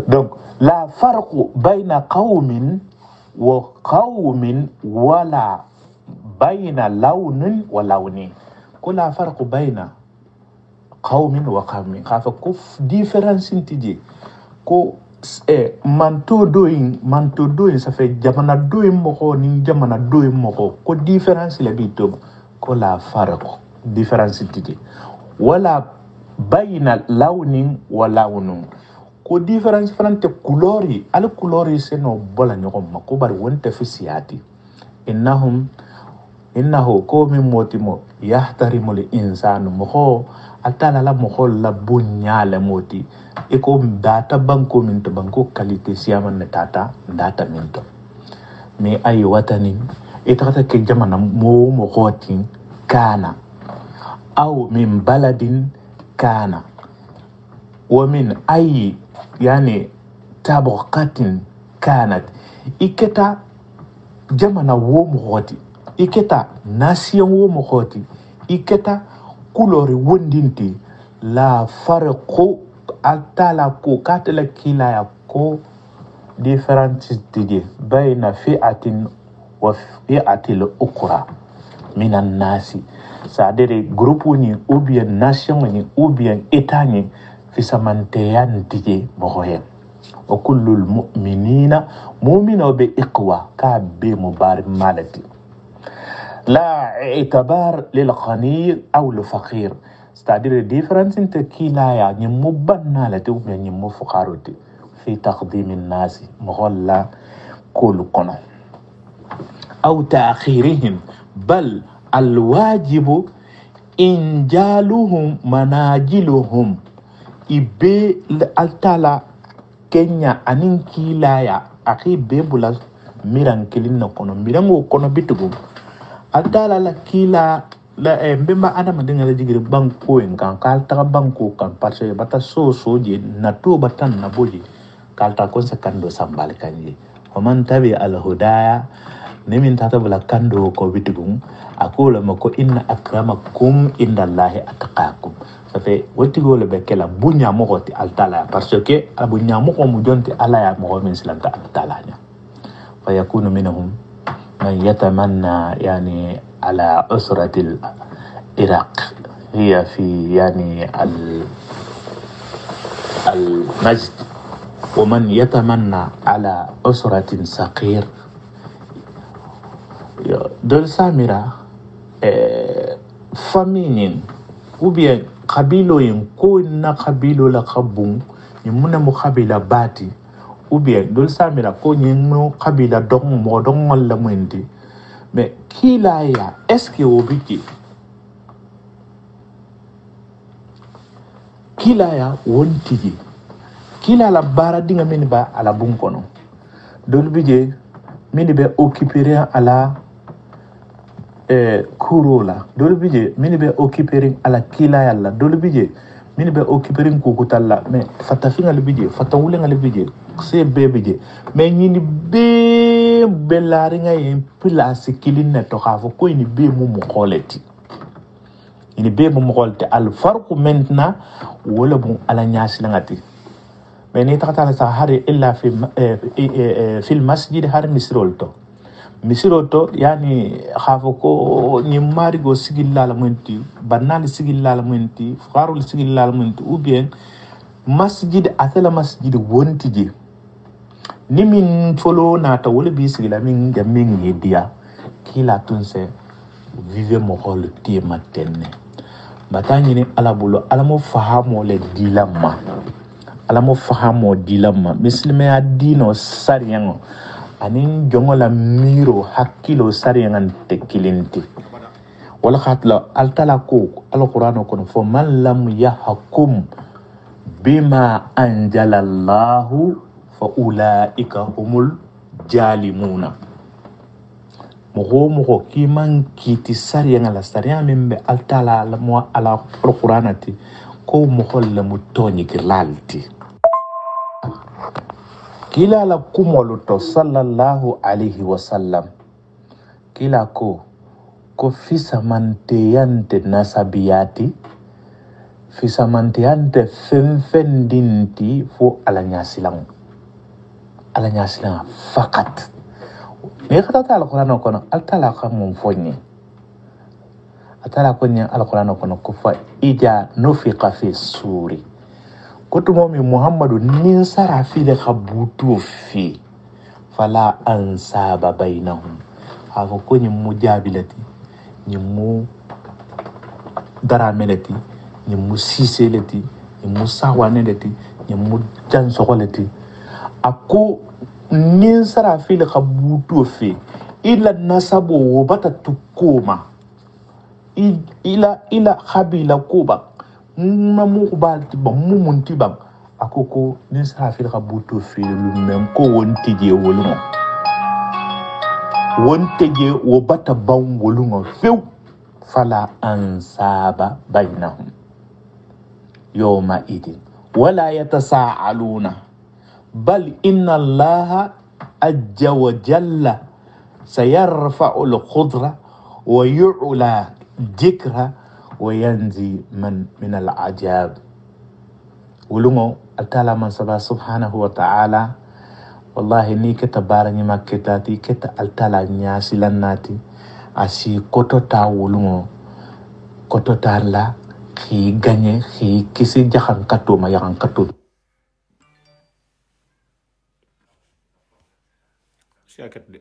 donc la farqu bayna qaumin wa qaumin wala bayna lawnin wa lawnin kula farqu bayna qaumin wa qaumin khafa kuf difference intiji ko manto doing ça fait jamana doing moko ni jamana doing moko ko difference la bitum ko la farq difference titi wala bayna lawnin wa lawnun ko difference frante couleur al couleur seno bola nyoko mako bar wonte fisiyati innahu ko min motimo yahtarimu al insanu moko atala la moko la bunyala moti eko data banko min to banko qualité siaman na tata data minto me ay watani itata ke jamana mo hotin kana aw min baladin kana wa min ay yani tabaqatin kanat iketa jamana wo mo hoti iketa nation wo mo hoti iketa couleur wondinti la farqu altala ko katala kila ya ko differences tije bayna fi'atin wa fi'atil ukra minan nasi, c'est-à-dire groupe ni ou bien nation ni ou bien état ni fi samanteyan tije mohoyen wa kullul mu'minina mu'mina bi iqwa ka be mubarak malati la i'tibar lil ghani aw al faqir, c'est-à-dire différence entre kilaya ni mubanna la ou bien ni mufqaroti fi taqdim an-nas mughalla kul qana aw ta'khirihim bal al-wajib injaluhum manajiluhum ibe altala kenya anin kilaya akhi bebula miran kilin na kono mirango kono bitugo altala la kila la mbemba ana madinga la jigir banko en kan kalta banko kan parce bata so je na to batan na boji kalta konse kando sambal kanje wa man tabi al hudaya nemin tata bala kando ko bitugum akola mako inna akramakum indallahi atqakum safe wotigo le bekela bunya mokoti altala parce que abunya moko mu jonti ala ya mo min silanta altala nya fa yakunu minhum man yatamanna yani على أسرة العراق هي في يعني المجد ومن يتمنى على أسرة صغير دول سامرة فامين وبين قبيلو ينكون قبيلو لقبون يمنا مقابلة باتي وبين دول سامرة كون ينمو قبيلة دون مودون ولا مندي mais kilaya est-ce que obiki kilaya wontiji kila la bara dinga mini ba ala bunkono dol bije mini be occuper ala kurola dol bije mini be occuper ala kilaya la dol bije mini be occuper ko kutalla mais fatafinga le bije fatawulenga le bije c'est bébé mais ñini be belari nga yen place kilin to xafo ko ni be mu xoleti ni be mu xolti al farq maintenant wala bu ala ñaasi la ngati mais ni taxata sa hari illa fi al masjid har misrolto yani xafo ko ni marigo sigilla la munti banal sigilla la munti farul sigilla la munti ou bien masjid atala masjid wonti je nimin folo nata wala bi sigila min gamin yedia kila tunse vive mo hol tie matenne batani ni ala bulo ala mo fahamo le dilamma ala mo fahamo dilamma muslime adino sariyango anin jongola miro hakilo sariyangan tekilinti wala khatla altala ko alqur'ano kon fo man lam yahkum bima anjalallahu fa ulaika humul jalimuna mogo kiman kiti sariya ngala sariya membe altala la mo ala alquranati ko mogo la mutoni kirlalti kila la kumoluto sallallahu alaihi wasallam kila ko fisa manteyante nasabiyati fisa manteyante fenfendinti fo ala nyasilang fakat me khata alquran kono altala khamum fonye atala konya alquran kono ko fa ija nufiqa fi suri kotumo mi muhammadu nin sara fi de khabutu fi fala ansaba bainahum hafo konyi mujabilati nyimu daramelati nyimu siselati nyimu sawanelati nyimu jansokolati ako nin sara fil khabutu fi ila nasabu wabata tukuma ila khabila kuba mamu kubalti ba mumunti ba akoko nin sara fil khabutu fi lumem ko wontije wolungo wonteje wabata ban wolungo few fala ansaba bainahum yawma idin wala yatasaaluna بل إن الله عز وجل سيرفع القدرة ويعلى ذكرها وينزي من العجاب ولو أتلا من سبا سبحانه وتعالى wallahi ni keta bara nyima ketati keta altala nyasi lannati asi kotota wulungo kotota la khi gagné khi kisi jaxan kato ma yaxan kato siaket de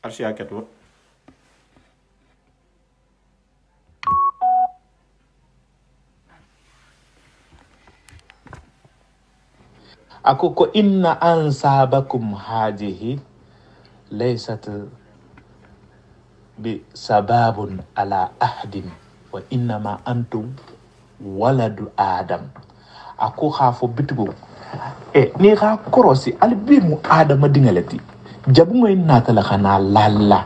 arsiaket wo ako ko inna ansabakum hadihi laysat bi sababun ala ahdin wa innama antum waladu adam ako khafo bitugo ni ga korosi albimu adama dingalati jabu moy natala khana lalla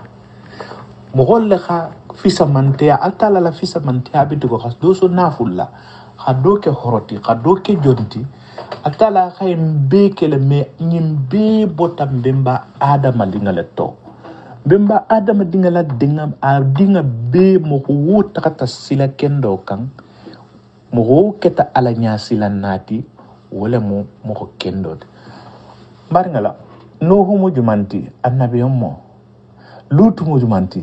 mo golle kha fisamantiya altala la fisamantiya bitugo khas do so nafulla khado ke horoti khado ke jonti atala khay mbekele me nyimbe botam bemba adama dingaleto bemba adama dingala dingam dinga be mo wuta kata sila kendo kan mo keta ala nya sila nati wala mo ko kendo baringala no humo jumanti annabi mo lutu mo jumanti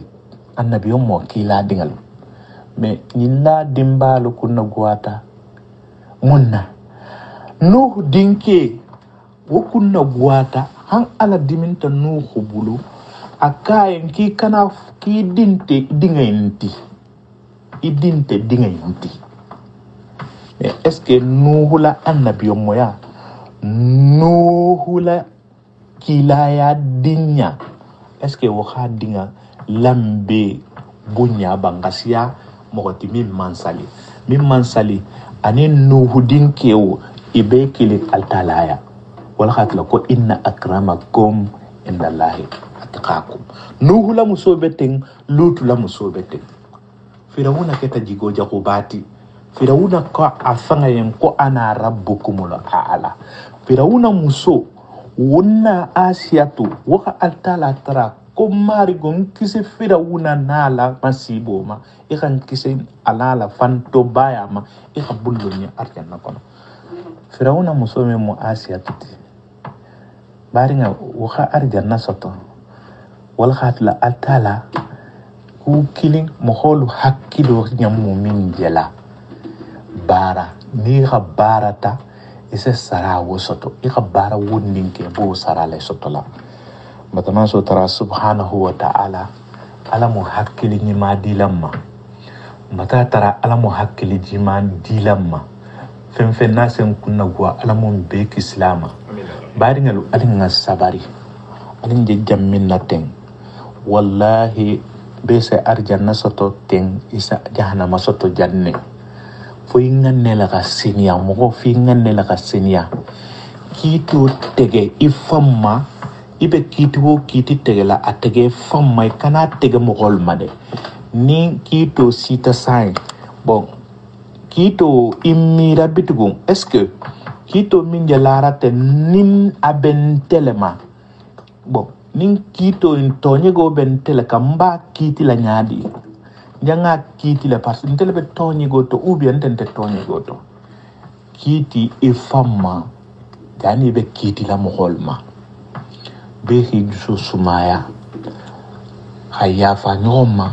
annabi mo kila dingal me nyilla dimbalu kunna guata munna nuhu dinke wokunna guata han ala diminta nuhu bulu akayen ki kana ki dinte dingaynti idinte dingaynti est-ce que nuhu la annabi moya nuhu la kilaya dinya est-ce que wo khadinga lambe bunya bangasiya mogoti min mansali ani nuhu dinkewo ibe kili altalaya wala khatla ko inna akramakum indallahi atqakum nuhu la musobeten lutu la musobeten firawuna keta jigo jakubati firawuna ko afanga yen ko ana rabbukumul aala firawuna muso wonna asiyatu waka altala tara ko mari gon kise firawuna nala masibo ma ikan kise alala fanto bayama ikabullo ni arjanna kono firawuna musome mo asiya tuti baringa waka arjanna soto wal khatla altala ku killing mo holu hakkilo nyamu min jela bara ni khabarata ise sara wo soto ikhabara wondinke bo sara le soto la matama so tara subhanahu wa ta'ala alamu hakkili ni ma dilamma mata tara alamu hakkili ji ma dilamma fen nasen kunna gwa alamun be islama bari ngalu alinga sabari alin je jammin naten wallahi be se arjanna soto ten isa jahannama soto janne fo inganne la kasinia mo fi inganne la kasinia kitu tege ifamma ibe kitu kiti tege la atege famma kana tege mo golmade ni kitu sita sai bon kito imira bitugo est-ce que kito min jalara te nin aben telema bon nin kito in tonye go ben tele kamba kiti la nyadi janga kiti la parce que be tonye go to ou bien tente tonye go to kiti e famma dani be kiti la mo holma be hi so sumaya haya fa nyoma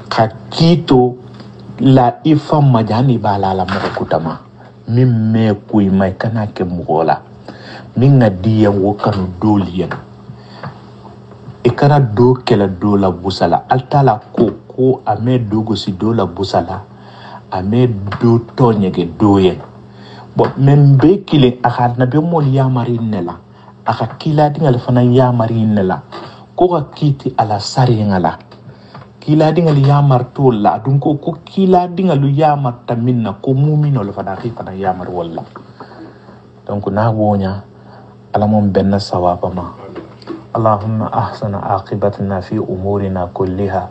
ka kito la ifam majani bala la mo kutama mimme kuy may kana ke mugola minga diya wo kanu doliyen e kana do kala do la busala altala ko ame dogo si do la busala ame do tonyege doyen bo membe kile akal na be mol yamari nela aka kila dingal fana yamari nela ko ka kiti ala sari ngala kila dingal yamar tolla dun ko kila dingal yamar taminna ko mumino le fada fana yamar walla donc na wonya ala mom benna sawaba ma allahumma ahsana aqibatna fi umurina kulliha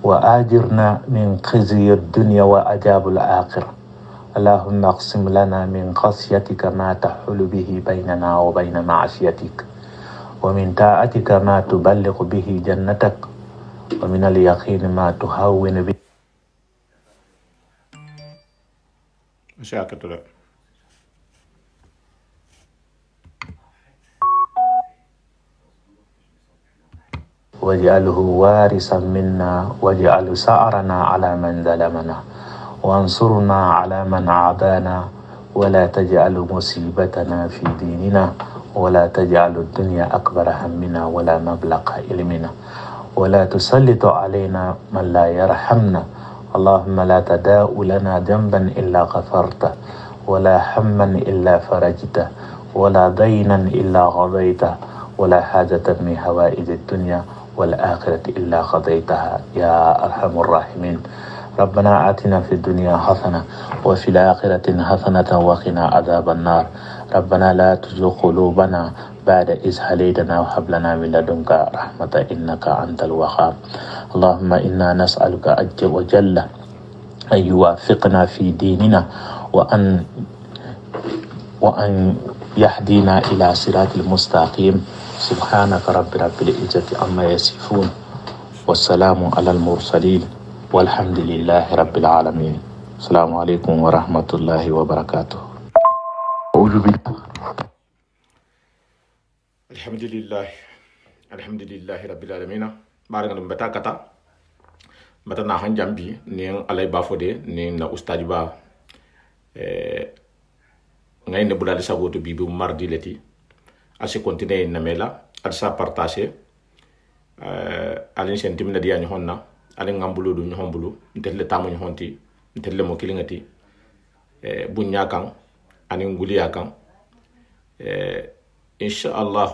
wa ajirna min khizyi ad-dunya wa ajab al-akhirah اللهم اقسم لنا من خشيتك ما تحول به بيننا وبين معصيتك ومن طاعتك ما تبلغ به جنتك ومن اليقين ما تهون به مشاكل واجعله وارثا منا واجعل سعرنا على من ظلمنا وانصرنا على من عادانا ولا تجعل مصيبتنا في ديننا ولا تجعل الدنيا أكبر همنا ولا مبلغ علمنا ولا تسلط علينا من لا يرحمنا اللهم لا تداء لنا ذنبا إلا غفرته ولا هما إلا فرجته ولا دينا إلا قضيته ولا حاجة من حوائج الدنيا والآخرة إلا قضيتها يا أرحم الراحمين ربنا آتنا في الدنيا حسنة وفي الآخرة حسنة وقنا عذاب النار ربنا لا تزغ قلوبنا بعد إذ هديتنا وهب لنا من لدنك رحمة إنك أنت الوهاب اللهم إنا نسألك عز وجل أن يوفقنا في ديننا وأن يهدينا إلى صراط المستقيم سبحانك رب العزة عما يصفون والسلام على المرسلين والحمد لله رب العالمين السلام عليكم ورحمة الله وبركاته الحمد لله رب العالمين بارغنا مبتا كتا متا نا hanjambi ni alay bafode ni na ustadi ba ngay ne bulal sagoto bi bu mardi leti asi continuer na mela ad sa partager alin sentim na diya ni honna alin ngambulu du ni hombulu ntel tamu ni honti ntel mo kilingati bunya kan anin guliya kan insha Allah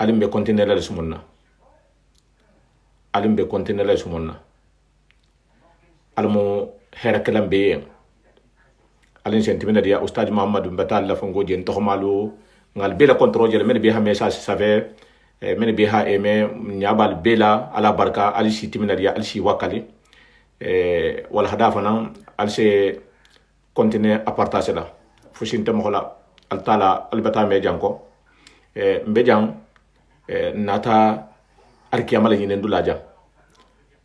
alim be continuer la sumunna alim be continuer la sumunna almo herakalam be alin sentimina dia ustad Muhammadu Mbatal la fongo jen to malu ngal bela contrôle men be ha message save men be ha eme nyabal bela ala barka ali sitimina dia ali si wakali wal hadafa nan al se continuer à partager la fusinte mo hola al tala al bata me janko mbe jang nata arkiyama la nyinen dula jang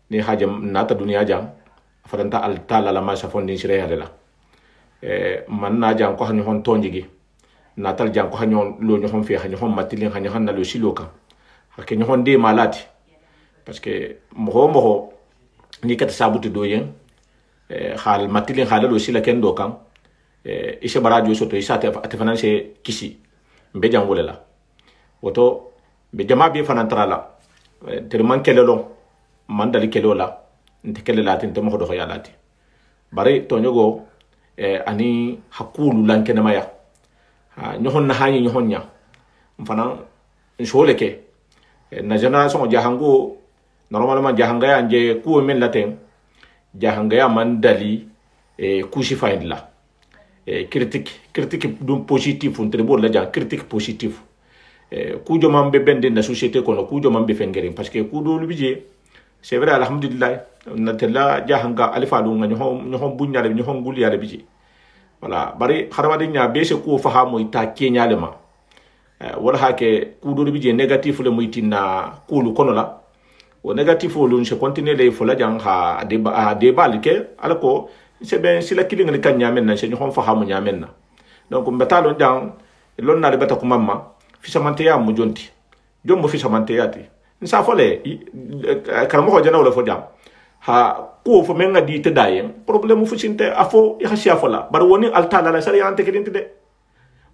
ni hajam nata dunia jang faranta al tala la ma sa fondin sire halela man na jang ko hanyo hon tonjigi natal jang ko hanyo lo nyo hon fi hanyo hon matilin hanyo han na lo siloka hakke nyo hon de malati parce que mo ni kat sabuti do yen khal matilin khala lo sila ken do kan ise barajo soto isate atefananse kisi mbe jang wolela woto be jama bi fanantrala ter man kelelo man dali kelola nte kelela tin to mo do yalati bari to nyogo ani hakulu lankene maya nyohon na hani nyohon nya mfana nshole ke na generation jahango normalement jahanga ya nje ku men laten jahanga ya mandali kushi faindla critique dum positif on très bon la jang critique positif ku jo mambe bende na société kono ku jo mambe fengere parce que ku do lu bije c'est vrai alhamdulillah na tella jahanga alifa do nga nyohon bunyale nyohon guliale bije voilà bari kharamadi nya be se ku fahamo ita kenyale ma wala hake ku do bije négatif le moitina kulu kono la o négatif o lun se continuer le fola jang ha débat ke alako c'est ben si la kilinga kan nyamen na se nyohon fahamo nyamen na donc mbetalo jang lon na le beta ko mamma fisamante ya mu jonti jombo fisamante yati nsa fole karamo ko jana wala fo jam ha ko fo menga di te dayen problème fu sinte afo ya khashia fola bar woni altala la sari ante kedinte de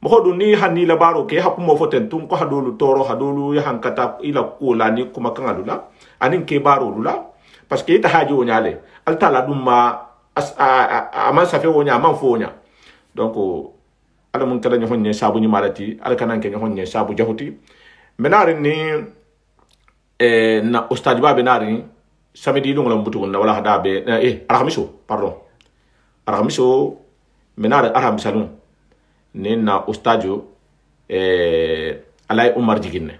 mo hodu ni hanni la baro ke hakku mo foten tum ko hadolu toro hadolu ya hankata ila ko la ni kuma kan adula anin ke baro dula parce que ita haji wonyale altala dum ma aman safe wonya man fo wonya donc ala mun kala nyohon ne sabu ni malati ala kanan ke nyohon ne sabu jahuti menare ni na ustad ba benari samedi lungu lambutu na wala hada be alhamiso pardon alhamiso menare alhamisalun ni na ustadio alay umar jiginne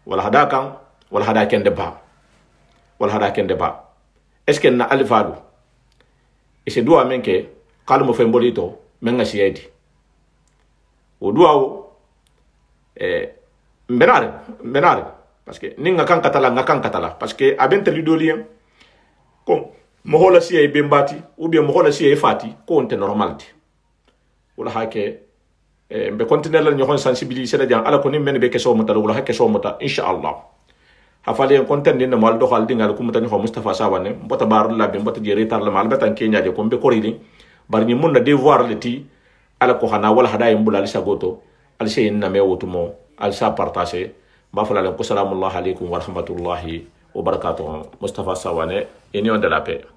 wala hada kan wala hada kende ba est ce que na alfadu e se doa menke kalmo fembolito menga siedi o duawo menare parce que ninga kan katala parce que abente lidolien ko mo hola siye bembati ou bien mo hola siye fati ko onte normalti wala hake be continuer la ñoxon sensibiliser la jang ala ko ni men be keso mata wala keso mata inshallah hafale en content ni mal doxal dingal ko mata ñoxo Mustafa Sawane mbota bar la be mbota jeri tar la mal betan kenya je ko be korili bar ni mun na devoir le ti ala ko xana wala hada yambula al sagoto al shay'in na me wotumo al sa partager ba fala ko salamu alaykum wa rahmatullahi wa barakatuh Mustafa Sawane union de la paix.